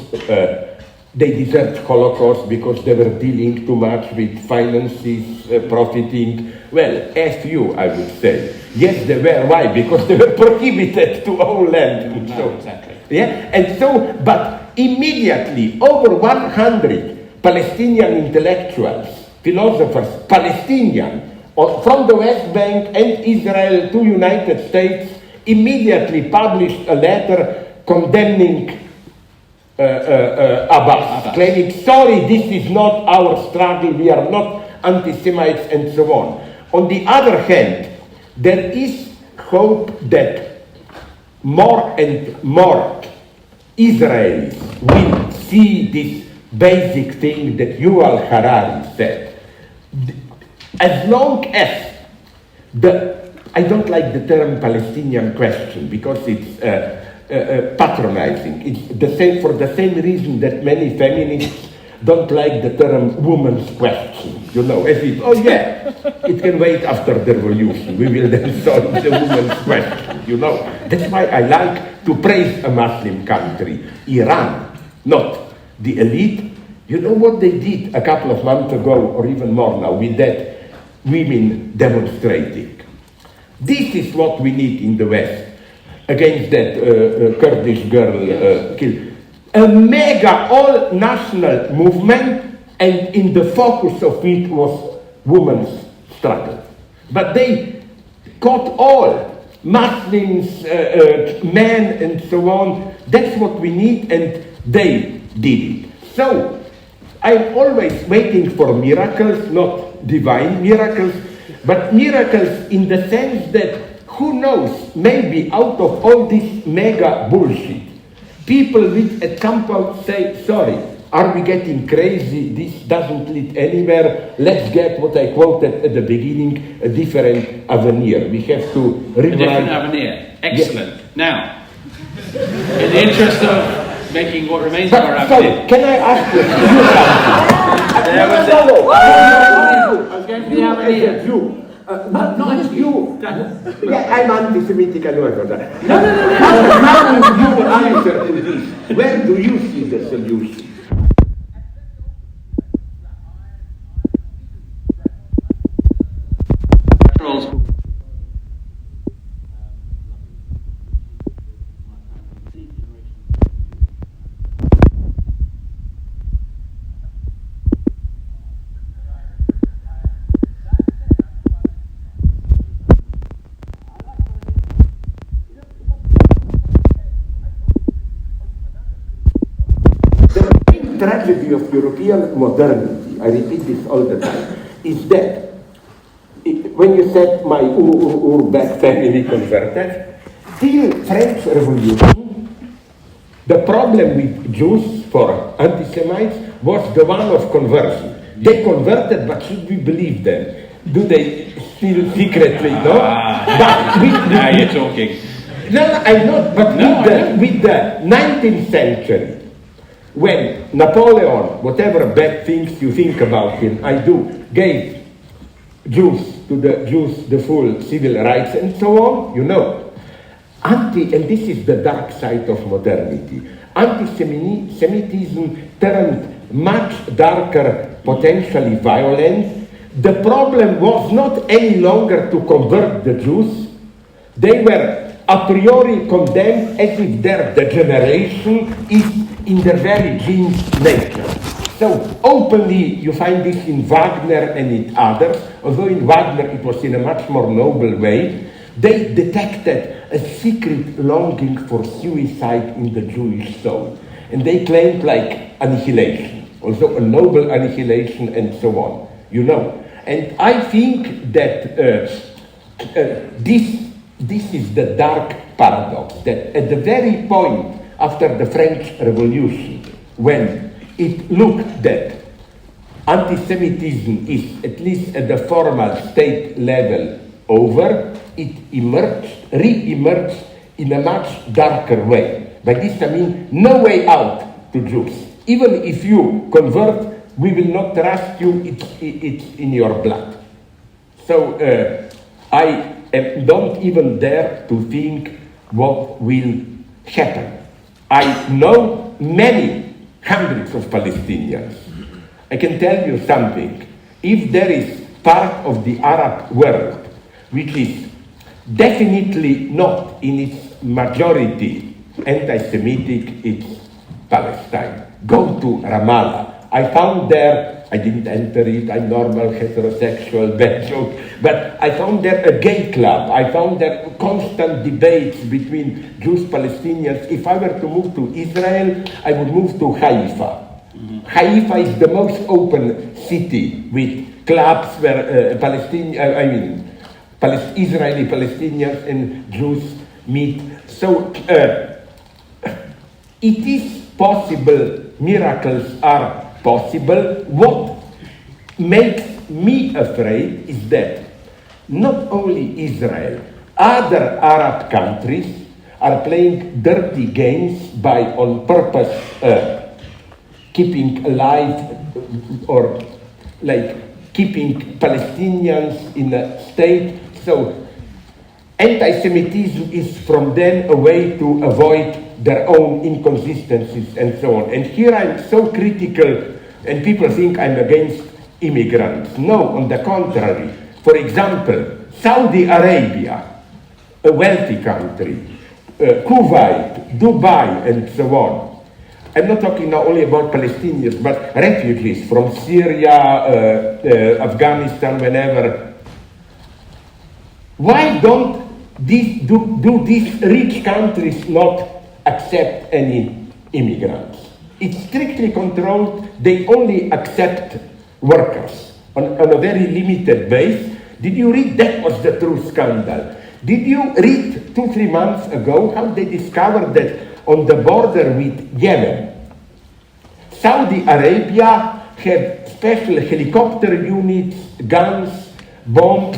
they deserved Holocaust because they were dealing too much with finances, profiting. Well, F you, I would say. Yes, they were. Why? Because they were prohibited to own land. No, exactly. Yeah, and so, but immediately, over 100 Palestinian intellectuals, philosophers, Palestinian, from the West Bank and Israel to United States, immediately published a letter condemning Abbas, claiming, sorry, this is not our struggle, we are not anti-Semites, and so on. On the other hand, there is hope that more and more Israelis will see this basic thing that Yuval Harari said. As long as I don't like the term Palestinian question because it's patronizing. It's the same for the same reason that many feminists don't like the term woman's question. You know, as if, oh yeah, it can wait after the revolution. We will then solve the woman's question. You know, that's why I like to praise a Muslim country, Iran, not the elite. You know what they did a couple of months ago, or even more now, with that women demonstrating. This is what we need in the West against that Kurdish girl killed. A mega all-national movement, and in the focus of it was women's struggle. But they caught all, Muslims, men, and so on. That's what we need, and they did it. So, I'm always waiting for miracles, not divine miracles, but miracles in the sense that, who knows, maybe out of all this mega bullshit, people will at some point say, sorry, are we getting crazy? This doesn't lead anywhere. Let's get what I quoted at the beginning, a different avenir. We have to rewrite. A different avenir. Excellent. Yeah. Now, in the interest of making what remains of our avenir. Sorry, can I ask you something? I was going for the avenir. Not you. Yeah, I'm anti-Semitic. I know about that. No. How do you answer to this? Where do you see the solution? Tragedy of European modernity, I repeat this all the time, is that when you said my back family converted, till French Revolution, the problem with Jews for anti-Semites was the one of conversion. They converted, but should we believe them? Do they still secretly, no? Now you're talking. No, I'm not, but with the 19th century, when Napoleon, whatever bad things you think about him, gave the Jews the full civil rights and so on, you know. And this is the dark side of modernity. Anti-Semitism turned much darker, potentially violent. The problem was not any longer to convert the Jews. They were a priori condemned as if their degeneration is in their very genes nature. So openly you find this in Wagner and in others, although in Wagner it was in a much more noble way. They detected a secret longing for suicide in the Jewish soul. And they claimed like annihilation, also a noble annihilation and so on, you know. And I think that this is the dark paradox, that at the very point after the French Revolution, when it looked that anti-Semitism is, at least at the formal state level, over, it re-emerged in a much darker way. By this I mean no way out to Jews. Even if you convert, we will not trust you, it's in your blood. So I don't even dare to think what will happen. I know many hundreds of Palestinians. I can tell you something. If there is part of the Arab world which is definitely not in its majority anti-Semitic, it's Palestine. Go to Ramallah. I found there, I didn't enter it, I'm normal, heterosexual, bad joke, but I found there a gay club. I found there constant debates between Jews, Palestinians. If I were to move to Israel, I would move to Haifa. Haifa is the most open city with clubs where Israeli Palestinians and Jews meet. So it is possible, miracles are possible. What makes me afraid is that not only Israel, other Arab countries are playing dirty games by on purpose keeping alive or like keeping Palestinians in a state. So anti-Semitism is from then a way to avoid their own inconsistencies and so on. And here I'm so critical, and people think I'm against immigrants. No, on the contrary. For example, Saudi Arabia, a wealthy country, Kuwait, Dubai, and so on. I'm not talking now only about Palestinians, but refugees from Syria, Afghanistan, whenever. Why don't do these rich countries not accept any immigrants? It's strictly controlled. They only accept workers on a very limited base. Did you read? That was the true scandal. Did you read 2-3 months ago how they discovered that on the border with Yemen, Saudi Arabia had special helicopter units, guns, bombs.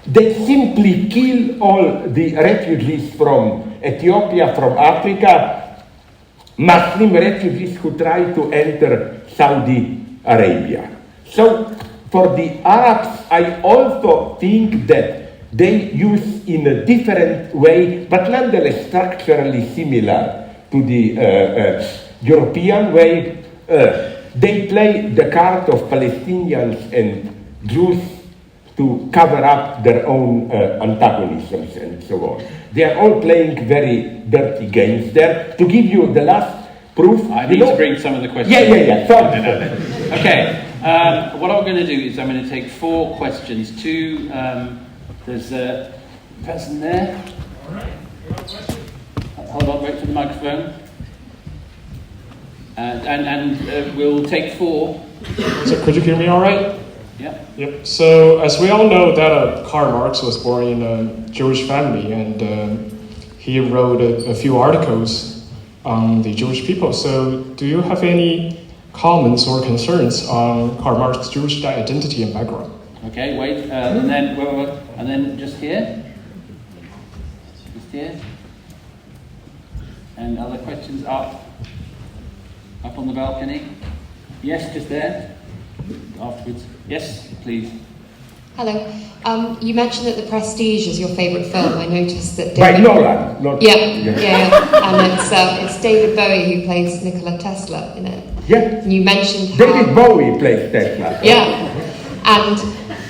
They simply kill all the refugees from Ethiopia, from Africa, Muslim refugees who try to enter Saudi Arabia. So for the Arabs, I also think that they use in a different way, but nonetheless structurally similar to the European way. They play the card of Palestinians and Jews to cover up their own antagonisms and so on. They are all playing very dirty games there. To give you the last proof... I need to bring some of the questions. Yeah. Sorry. Okay. What I'm going to do is I'm going to take 4 questions. There's a person there. Hold on, wait for the microphone. And we'll take 4. So could you hear me all right? Yeah. Yep. So as we all know that Karl Marx was born in a Jewish family, and he wrote a few articles on the Jewish people. So do you have any comments or concerns on Karl Marx's Jewish identity and background? Okay, wait, and then just here. Just here. And other questions up on the balcony. Yes, just there. Afterwards. Yes, please. Hello. You mentioned that The Prestige is your favourite film. I noticed that. By Nolan. Not, yeah. And it's David Bowie who plays Nikola Tesla in it. Yeah. And you mentioned how... David Bowie plays Tesla. Yeah. And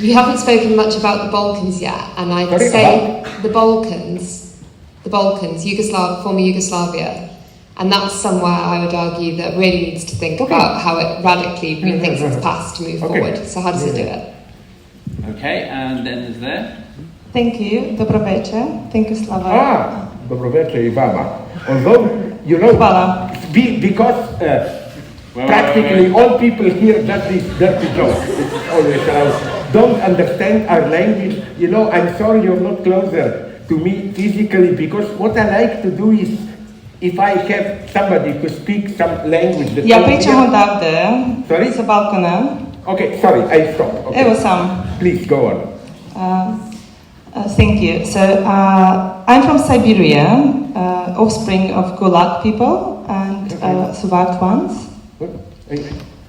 you haven't spoken much about the Balkans yet, and I'd say the Balkans, former Yugoslavia, and that's somewhere I would argue that really needs to think about how it radically rethinks its past to move forward. So how does it do it? Okay, and then there's there. Thank you. Dobro večer. Thank you, Slavoj. Dobro večer, Ivana. Although, you know, because practically all people here just these dirty jokes, which is always around, don't understand our language. You know, I'm sorry you're not closer to me physically, because what I like to do is if I have somebody who speaks some language that... Ja pričam odavde, Sorry? sa balkona. Okay, sorry, I stopped. Okay. Evo sam. Please, go on. Thank you. So, I'm from Siberia, offspring of Gulag people and survived ones.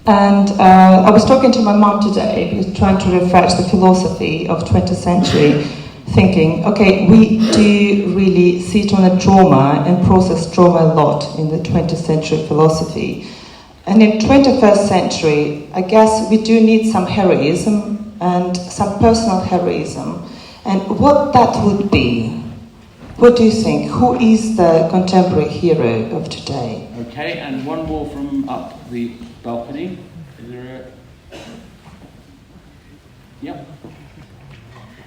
And I was talking to my mom today, trying to refresh the philosophy of 20th century, thinking, okay, we do really sit on a trauma and process trauma a lot in the 20th century philosophy. And in 21st century, I guess we do need some heroism and some personal heroism. And what that would be, what do you think? Who is the contemporary hero of today? Okay, and one more from up the balcony. Is there a... Yep.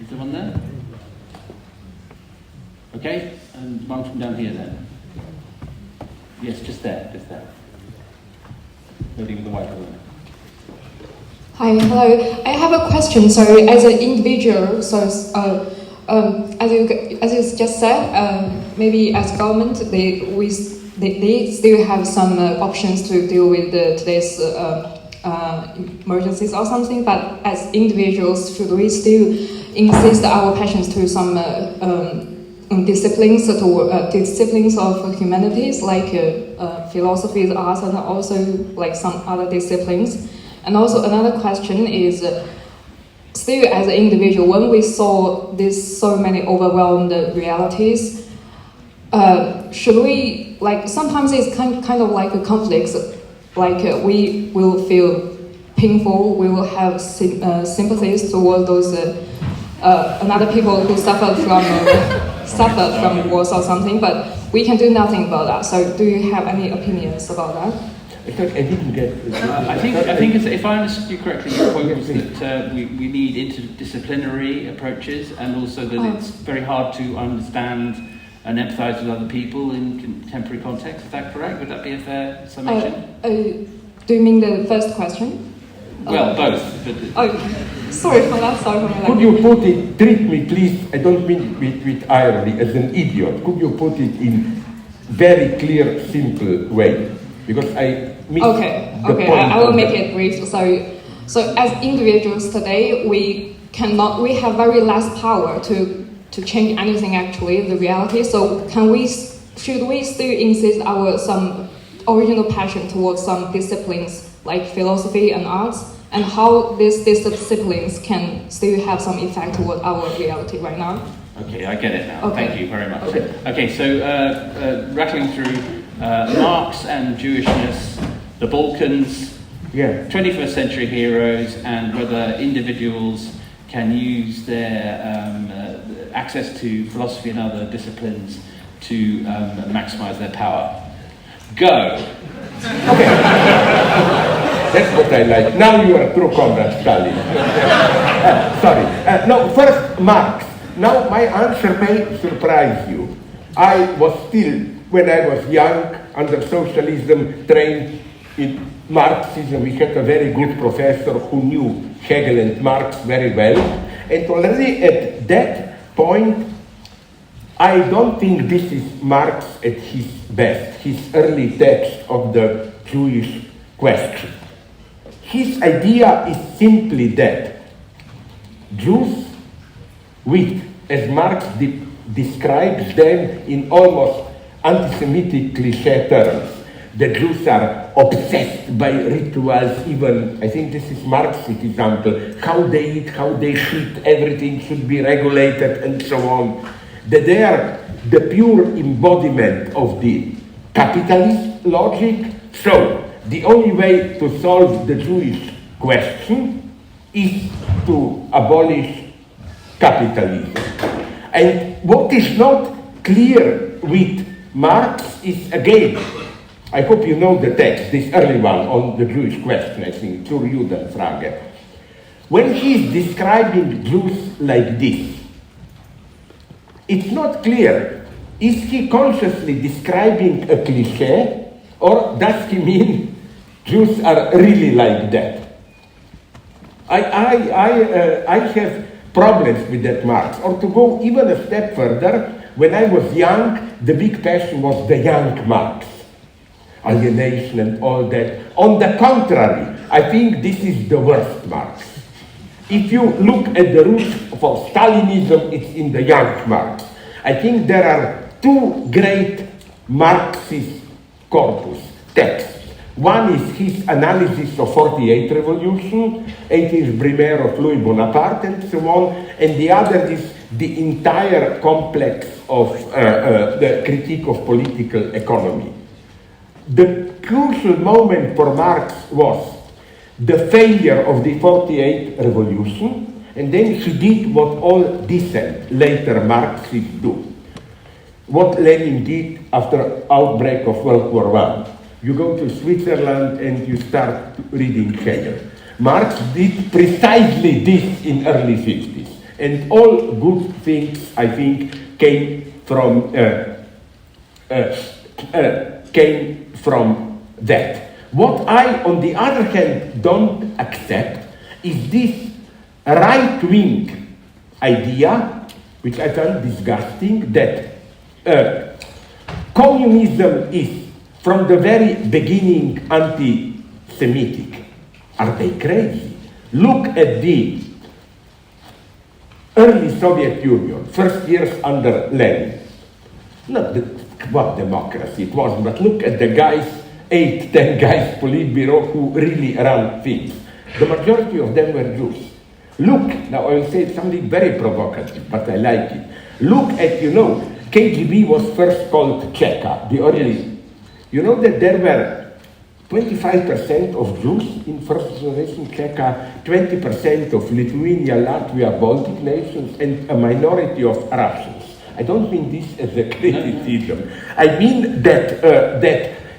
Is there one there? Okay, and one from down here then. Yes, just there. Lady with the white balloon. Hi, hello. I have a question. So, as an individual, as you just said, maybe as government, they still have some options to deal with today's emergencies or something. But as individuals, should we still insist our passions to some disciplines of humanities like philosophy, arts, and also like some other disciplines? And also another question is, still as an individual, when we saw so many overwhelmed realities, should we, like, sometimes it's kind of like a conflict, like we will feel painful, we will have sympathies towards those another people who suffered from wars or something, but we can do nothing about that. So do you have any opinions about that? I didn't get... I think if I understood you correctly, your point was that we need interdisciplinary approaches, and also that it's very hard to understand and empathise with other people in contemporary context. Is that correct? Would that be a fair summation? Do you mean the first question? Well, both. But sorry for that. Sorry for my Could you put it, treat me please, I don't mean with irony, as an idiot. Could you put it in very clear, simple way? Because I missed the point. I will make it brief. So as individuals today, we have very less power to change anything actually, the reality. So should we still insist some original passion towards some disciplines like philosophy and arts, and how these disciplines can still have some effect toward our reality right now? Okay, I get it now. Okay. Thank you very much. Okay, so rattling through Marx and Jewishness, the Balkans, 21st century heroes, and whether individuals can use their access to philosophy and other disciplines to maximize their power. Go! Okay. That's what I like. Now you are a true comrade, Stalin. Sorry. No, first, Marx. Now, my answer may surprise you. I was still, when I was young, under socialism, trained in Marxism. We had a very good professor who knew Hegel and Marx very well. And already at that point, I don't think this is Marx at his best, his early text of the Jewish question. His idea is simply that Jews, as Marx describes them in almost anti-Semitic cliché terms, the Jews are obsessed by rituals, even, I think this is Marx's example, how they eat, how they shit, everything should be regulated and so on. That they are the pure embodiment of the capitalist logic. So, the only way to solve the Jewish question is to abolish capitalism. And what is not clear with Marx is, again, I hope you know the text, this early one on the Jewish question, I think, Zur Judenfrage. When he is describing Jews like this, it's not clear, is he consciously describing a cliché, or does he mean Jews are really like that? I have problems with that Marx. Or to go even a step further, When I was young, the big passion was the young Marx. Alienation and all that. On the contrary, I think this is the worst Marx. If you look at the roots for Stalinism, it's in the young Marx. I think there are two great Marxist corpus texts. One is his analysis of 48 revolution, 18th Brumaire of Louis Bonaparte and so on, and the other is the entire complex of the critique of political economy. The crucial moment for Marx was the failure of the 48 revolution, and then he did what all decent later Marxists do. What Lenin did after outbreak of World War I. You go to Switzerland and you start reading Hegel. Marx did precisely this in early 50s. And all good things, I think, came from that. What I, on the other hand, don't accept is this right-wing idea, which I find disgusting, that communism is from the very beginning anti-Semitic. Are they crazy? Look at the early Soviet Union, first years under Lenin. Not what democracy it was, but look at the guys, 8, 10 guys, Politburo, who really ran things. The majority of them were Jews. Look, now I will say something very provocative, but I like it. Look at, KGB was first called Cheka, the early. You know that there were 25% of Jews in first generation Cheka, 20% of Lithuania, Latvia, Baltic nations, and a minority of Russians. I don't mean this as a criticism. I mean that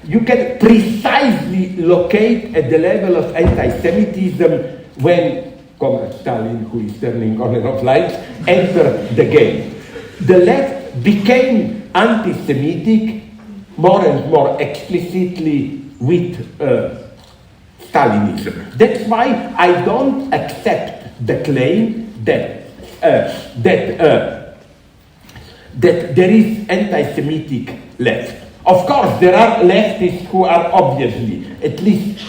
you can precisely locate at the level of anti-Semitism when Comrade Stalin, who is turning on and off lights, entered the game. The left became anti-Semitic more and more explicitly with Stalinism. That's why I don't accept the claim that there is anti-Semitic left. Of course, there are leftists who are obviously, at least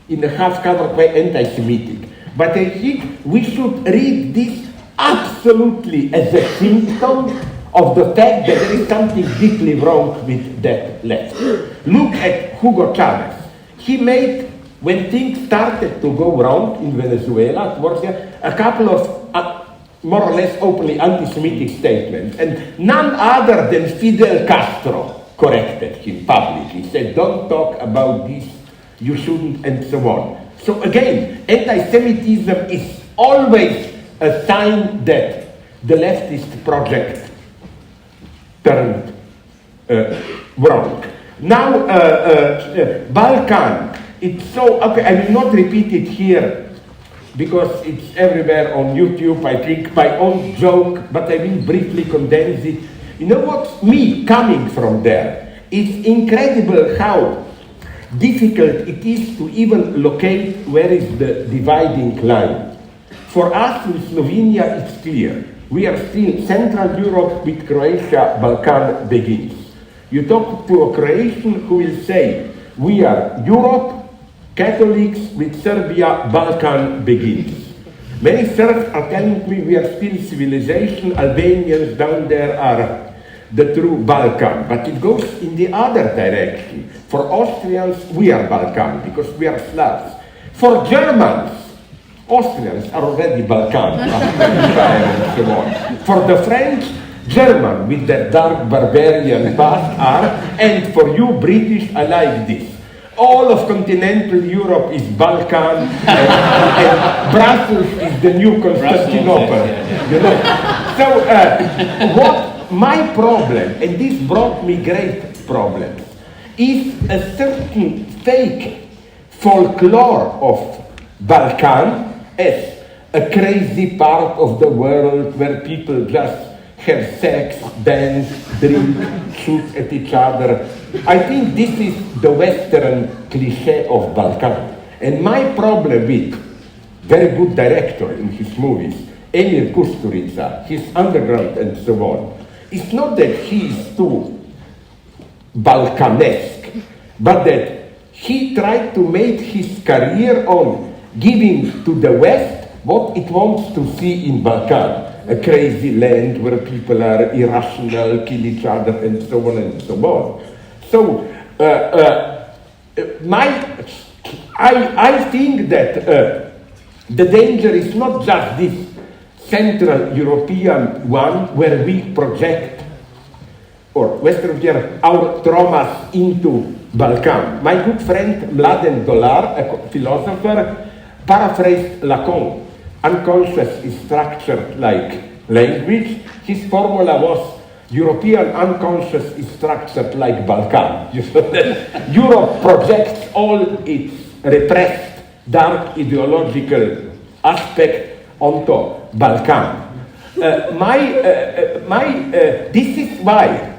in a half-covered way, anti-Semitic. But I think we should read this absolutely as a symptom of the fact that there is something deeply wrong with that left. Look at Hugo Chavez. He made, when things started to go wrong in Venezuela, towards a couple of more or less openly anti-Semitic statements, and none other than Fidel Castro corrected him publicly. He said, don't talk about this, you shouldn't, and so on. So again, anti-Semitism is always a sign that the leftist project turned wrong. Now, Balkan, it's so, okay, I will not repeat it here because it's everywhere on YouTube, I think, my own joke, but I will briefly condense it. You know what? Me coming from there, it's incredible how difficult it is to even locate where is the dividing line. For us in Slovenia, it's clear. We are still Central Europe with Croatia, Balkan begins. You talk to a Croatian who will say, we are Europe, Catholics with Serbia, Balkan begins. Many Serbs are telling me we are still civilization, Albanians down there are the true Balkan, but it goes in the other direction. For Austrians, we are Balkan because we are Slavs. For Germans, Austrians are already Balkan, and so on. For the French, German with their dark barbarian past are, and for you British, I like this. All of continental Europe is Balkan, and Brussels is the new Constantinople. You know? So, what my problem, and this brought me great problems, is a certain fake folklore of Balkan as a crazy part of the world where people just have sex, dance, drink, shoot at each other. I think this is the Western cliché of Balkan. And my problem with very good director in his movies, Emir Kusturica, his Underground and so on, It's not that he is too Balkanesque, but that he tried to make his career on giving to the West what it wants to see in Balkan. A crazy land where people are irrational, kill each other, and so on and so on. So, I think that the danger is not just this Central European one where we project, or Western Europe, our traumas into Balkan. My good friend Mladen Dolar, a philosopher, paraphrased Lacan. Unconscious is structured like language. His formula was European unconscious is structured like Balkan. You know that Europe projects all its repressed, dark ideological aspect onto Balkan. This is why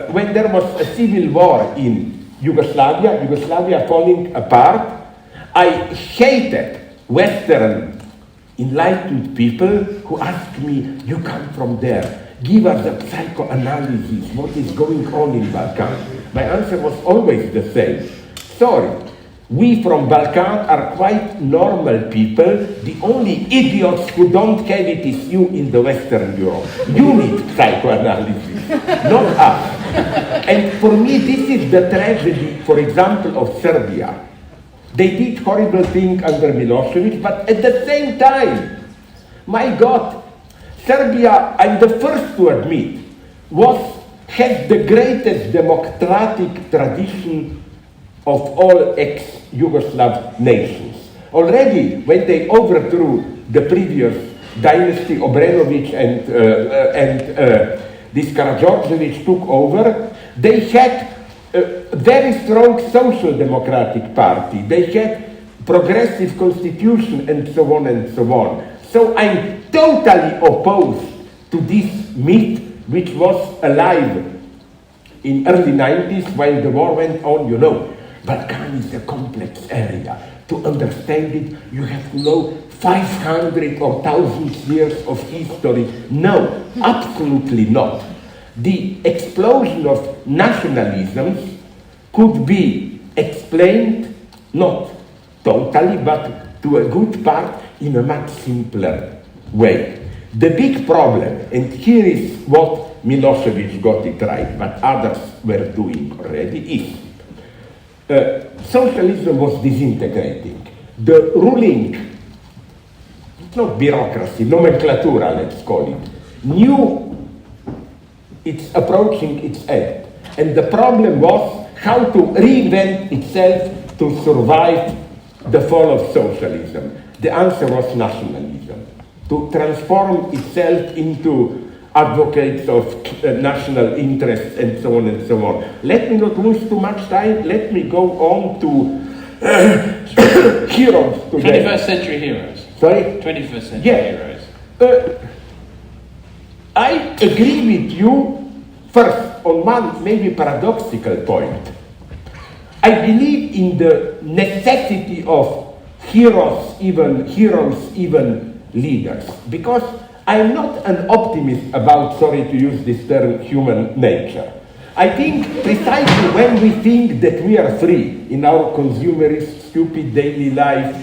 when there was a civil war in Yugoslavia falling apart, I hated Western enlightened people who asked me, you come from there, give us a psychoanalysis, what is going on in Balkan? My answer was always the same. Sorry, we from Balkan are quite normal people. The only idiots who don't have it is you in the Western Europe. You need psychoanalysis, not us. And for me, this is the tragedy, for example, of Serbia. They did horrible things under Milosevic, but at the same time, my God, Serbia, I'm the first to admit, has the greatest democratic tradition of all ex-Yugoslav nations. Already, when they overthrew the previous dynasty, Obrenović and this Karađorđević took over, they had a very strong social democratic party. They had progressive constitution and so on and so on. So I'm totally opposed to this myth which was alive in early 90s while the war went on. You know, Balkan is a complex area. To understand it, you have to know 500 or 1,000 years of history. No, absolutely not. The explosion of nationalisms could be explained, not totally, but to a good part, in a much simpler way. The big problem, and here is what Milosevic got it right, but others were doing already, is socialism was disintegrating. The ruling, it's not bureaucracy, nomenclatura, let's call it, knew it's approaching its end. And the problem was how to reinvent itself to survive the fall of socialism. The answer was nationalism. To transform itself into advocates of national interests and so on and so on. Let me not lose too much time. Let me go on to heroes today. 21st century heroes. Sorry? 21st century heroes. I agree with you first on one maybe paradoxical point. I believe in the necessity of heroes, even leaders, because I'm not an optimist about, sorry to use this term, human nature. I think precisely when we think that we are free in our consumerist, stupid daily life,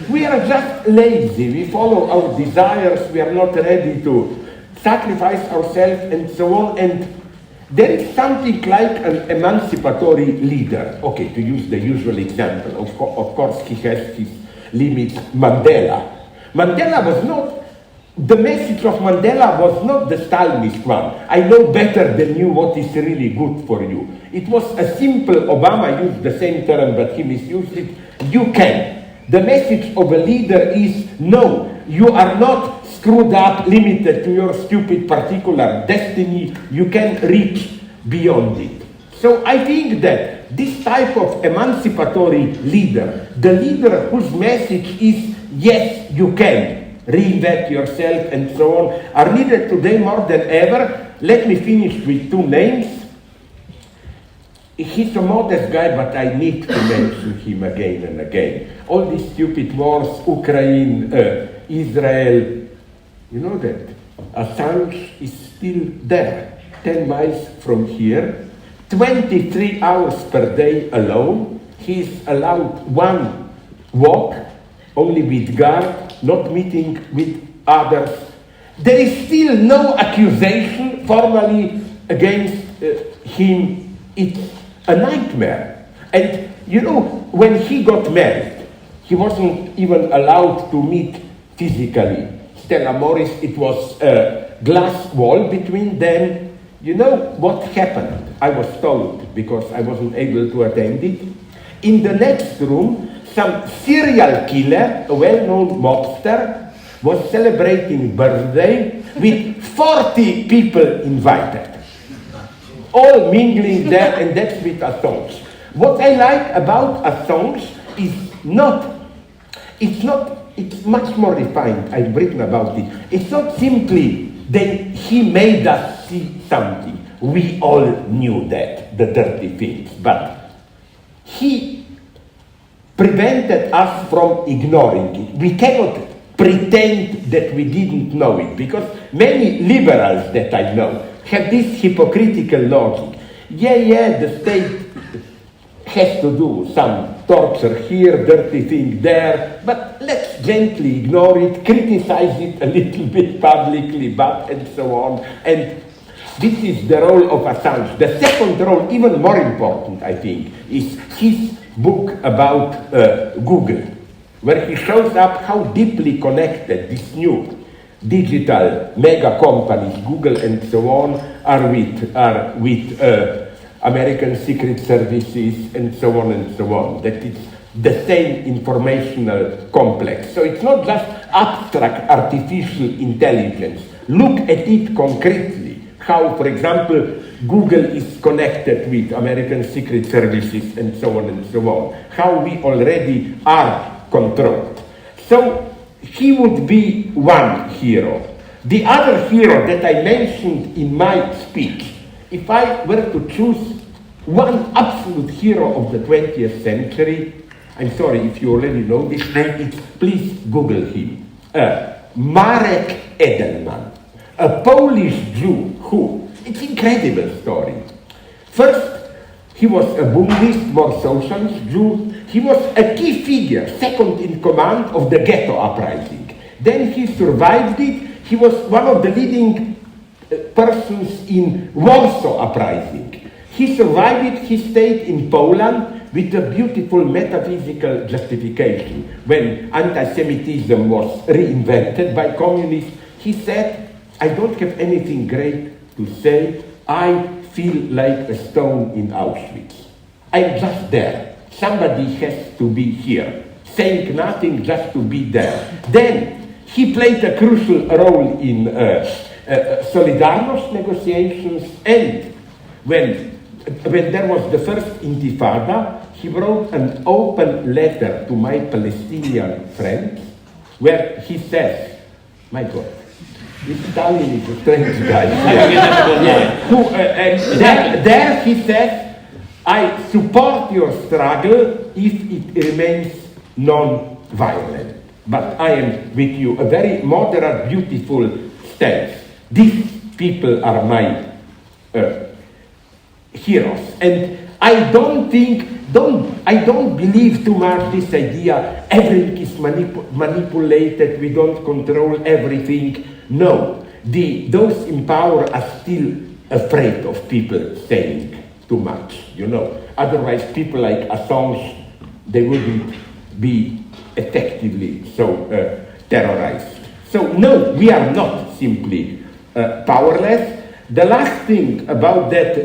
we are just lazy, we follow our desires, we are not ready to sacrifice ourselves and so on, and there is something like an emancipatory leader. Okay, to use the usual example, of course he has his limits, Mandela. The message of Mandela was not the Stalinist one. I know better than you what is really good for you. It was a simple, Obama used the same term, but he misused it. You can. The message of a leader is, no, you are not screwed up, limited to your stupid particular destiny. You can reach beyond it. So I think that this type of emancipatory leader, the leader whose message is, yes, you can reinvent yourself and so on, are needed today more than ever. Let me finish with two names. He's a modest guy, but I need to mention him again and again. All these stupid wars, Ukraine, Israel, you know that Assange is still there. 10 miles from here, 23 hours per day alone. He's allowed one walk, only with guard, not meeting with others. There is still no accusation formally against him. It's a nightmare. And you know, when he got married, he wasn't even allowed to meet physically. Stella Morris, it was a glass wall between them. You know what happened? I was told, because I wasn't able to attend it. In the next room, some serial killer, a well-known mobster, was celebrating birthday with 40 people invited. All mingling there, and that's with Assange. What I like about Assange is it's much more refined. I've written about it. It's not simply that he made us see something. We all knew that, the dirty things, but he prevented us from ignoring it. We cannot pretend that we didn't know it, because many liberals that I know have this hypocritical logic. Yeah, the state has to do some torture here, dirty thing there, but let's gently ignore it, criticize it a little bit publicly, but and so on. And this is the role of Assange. The second role, even more important, I think, is his book about Google, where he shows up how deeply connected these new digital mega companies, Google and so on, are with American secret services and so on and so on. That it's the same informational complex. So it's not just abstract artificial intelligence. Look at it concretely. How, for example, Google is connected with American secret services and so on and so on. How we already are controlled. So he would be one hero. The other hero that I mentioned in my speech, if I were to choose one absolute hero of the 20th century, I'm sorry if you already know this name, please Google him. Marek Edelman, a Polish Jew who, it's an incredible story. First, he was a Buddhist, more socialist Jew. He was a key figure, second in command of the ghetto uprising. Then he survived it. He was one of the leading persons in Warsaw uprising. He survived it. He stayed in Poland with a beautiful metaphysical justification. When anti-Semitism was reinvented by communists, he said, I don't have anything great to say. I feel like a stone in Auschwitz. I'm just there. Somebody has to be here, saying nothing, just to be there. Then he played a crucial role in Solidarność negotiations, and when there was the first Intifada, he wrote an open letter to my Palestinian friends where he says, my God, this Stalin is a strange guy. There he says, I support your struggle if it remains non-violent. But I am with you, a very moderate, beautiful stance. These people are my heroes. And I don't believe too much this idea, everything is manipulated, we don't control everything. No, those in power are still afraid of people saying too much, you know. Otherwise, people like Assange, they wouldn't be effectively so terrorized. So no, we are not simply powerless. The last thing about that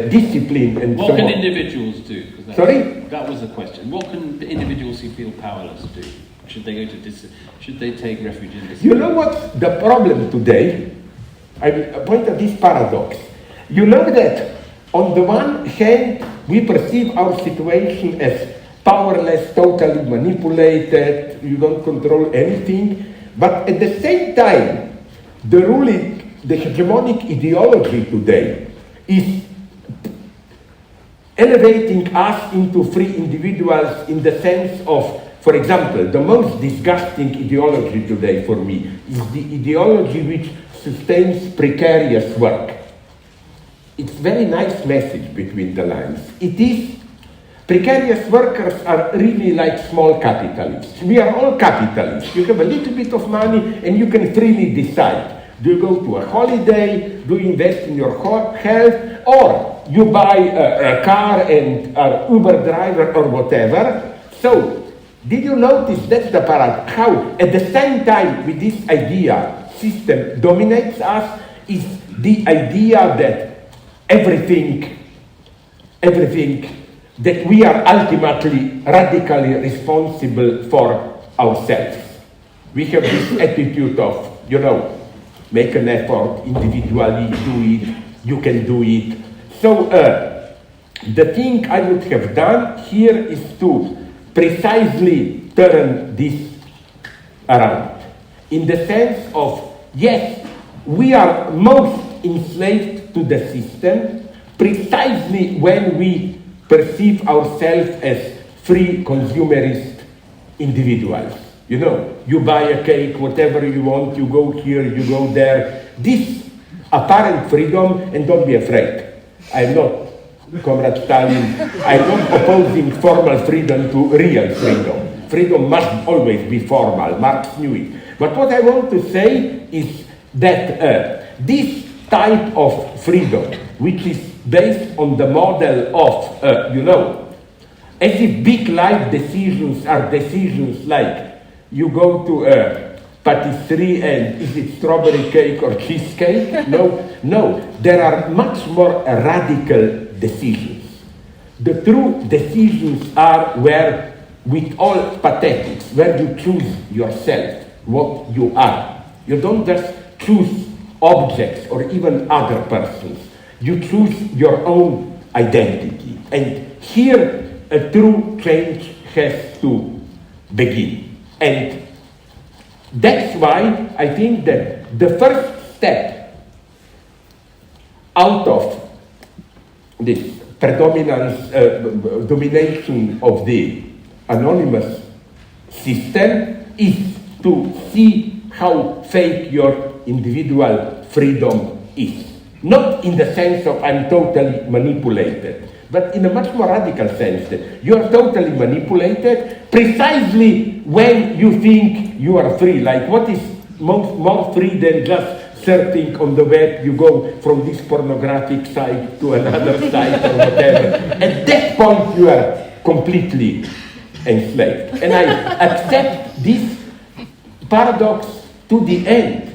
discipline and what so on. What can individuals do? Sorry? That was the question. What can the individuals who feel powerless do? Should they go to should they take refuge in this? You know what the problem today? I point at this paradox. You know that on the one hand we perceive our situation as powerless, totally manipulated, you don't control anything, but at the same time the hegemonic ideology today is elevating us into free individuals in the sense of, for example, the most disgusting ideology today for me is the ideology which sustains precarious work. It's very nice message between the lines. It is, precarious workers are really like small capitalists. We are all capitalists. You have a little bit of money and you can freely decide. Do you go to a holiday? Do you invest in your health? Or you buy a car and an Uber driver or whatever? So, did you notice that's the paradox? How at the same time with this idea system dominates us is the idea that everything that we are ultimately radically responsible for ourselves. We have this attitude of, make an effort, individually do it, you can do it. So the thing I would have done here is to precisely turn this around. In the sense of, yes, we are most enslaved to the system precisely when we perceive ourselves as free consumerist individuals. You buy a cake, whatever you want, you go here, you go there. This apparent freedom, and don't be afraid. I'm not Comrade Stalin, I'm not opposing formal freedom to real freedom. Freedom must always be formal, Marx knew it. But what I want to say is that this type of freedom, which is based on the model of, as if big life decisions are decisions like you go to a patisserie and is it strawberry cake or cheesecake? No, there are much more radical decisions. The true decisions are where, with all pathetics, where you choose yourself, what you are. You don't just choose objects or even other persons. You choose your own identity. And here a true change has to begin. And that's why I think that the first step out of this predominance, domination of the anonymous system is to see how fake your individual freedom is. Not in the sense of I'm totally manipulated, but in a much more radical sense that you are totally manipulated precisely when you think you are free. Like what is more free than just surfing on the web? You go from this pornographic site to another site or whatever. At that point you are completely enslaved. And I accept this paradox to the end.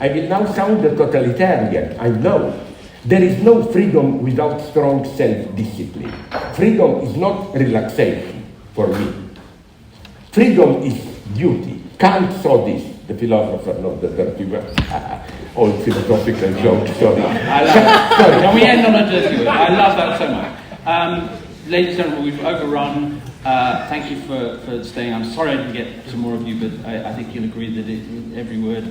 I will now sound a totalitarian, I know. There is no freedom without strong self-discipline. Freedom is not relaxation for me. Freedom is duty. Kant saw this, the philosopher, not the dirty word. Old philosophical joke, sorry. I love it. Sorry. Can we end on a dirty word? I love that so much. Ladies and gentlemen, we've overrun. Thank you for staying. I'm sorry I didn't get to more of you, but I think you'll agree that every word.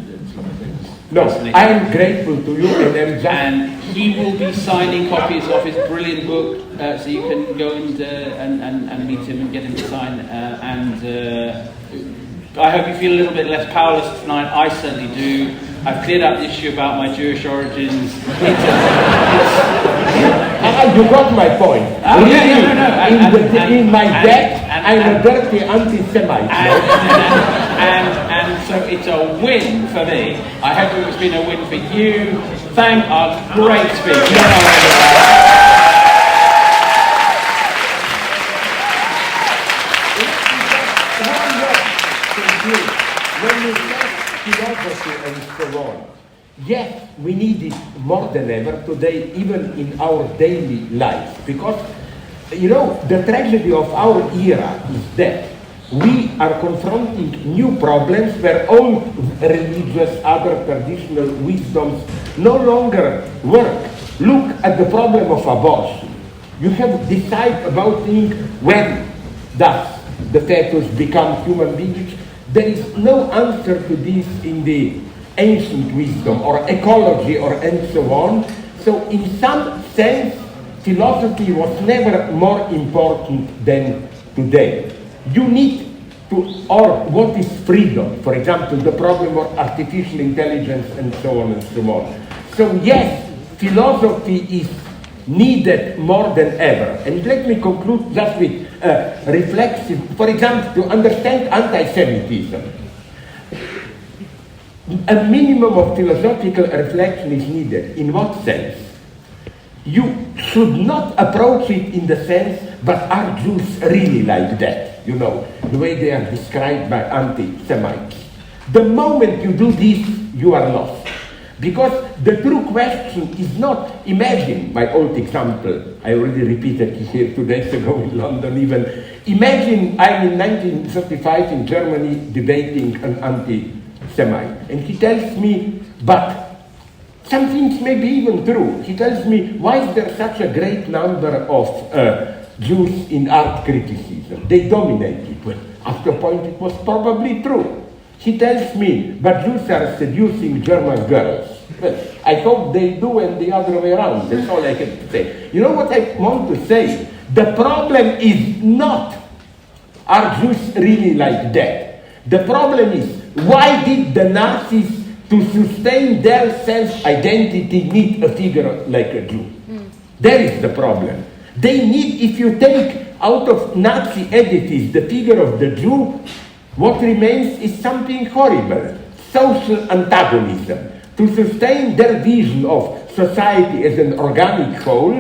No, I am grateful to you, and he will be signing copies of his brilliant book, so you can go and meet him and get him to sign. I hope you feel a little bit less powerless tonight. I certainly do. I've cleared up the issue about my Jewish origins. You got my point. Oh, really? No. In my debt, I'm a dirty anti-Semite. And so it's a win for me. I hope it's been a win for you. Thank our great speaker. When we say philosophy and so on, yes, we need it more than ever today, even in our daily life. Because, the tragedy of our era is that we are confronting new problems where old religious, other traditional wisdoms no longer work. Look at the problem of abortion. You have to decide about things when does the fetus become human beings. There is no answer to this in the ancient wisdom or ecology and so on. So in some sense, philosophy was never more important than today. You need or what is freedom? For example, the problem of artificial intelligence and so on and so on. So yes, philosophy is needed more than ever. And let me conclude just with reflexive, for example, to understand anti-Semitism. A minimum of philosophical reflection is needed. In what sense? You should not approach it in the sense, but are Jews really like that? You know, the way they are described by anti-Semites. The moment you do this, you are lost. Because the true question is not, imagine, my old example, I already repeated it here 2 days ago in London even, imagine I'm in 1935 in Germany debating an anti-Semite, and he tells me, but some things may be even true. He tells me, why is there such a great number of Jews in art criticism? They dominated. Well, after a point it was probably true. He tells me, but Jews are seducing German girls. Well, I hope they do and the other way around. That's all I can say. You know what I want to say? The problem is not, are Jews really like that? The problem is, why did the Nazis, to sustain their self-identity, need a figure like a Jew? There is the problem. They need, if you take out of Nazi edifice the figure of the Jew, what remains is something horrible, social antagonism. To sustain their vision of society as an organic whole,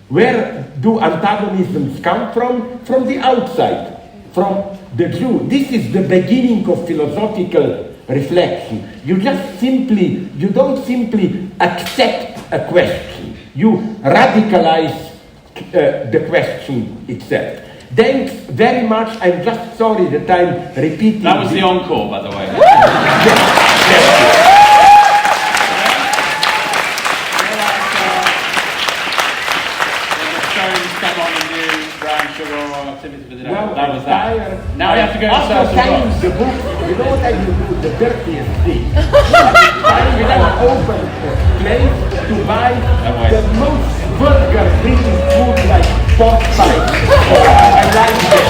where do antagonisms come from? From the outside, from the Jew. This is the beginning of philosophical reflection. You don't simply accept a question. You radicalize the question itself. Thanks very much. I'm just sorry that I'm repeating. That was the encore, by the way. Yes. Now that was that. Now you have to go to after signing the book, you know what I will do? The dirtiest thing. I will open a place to buy the most vulgar British food like pork pie. I like that.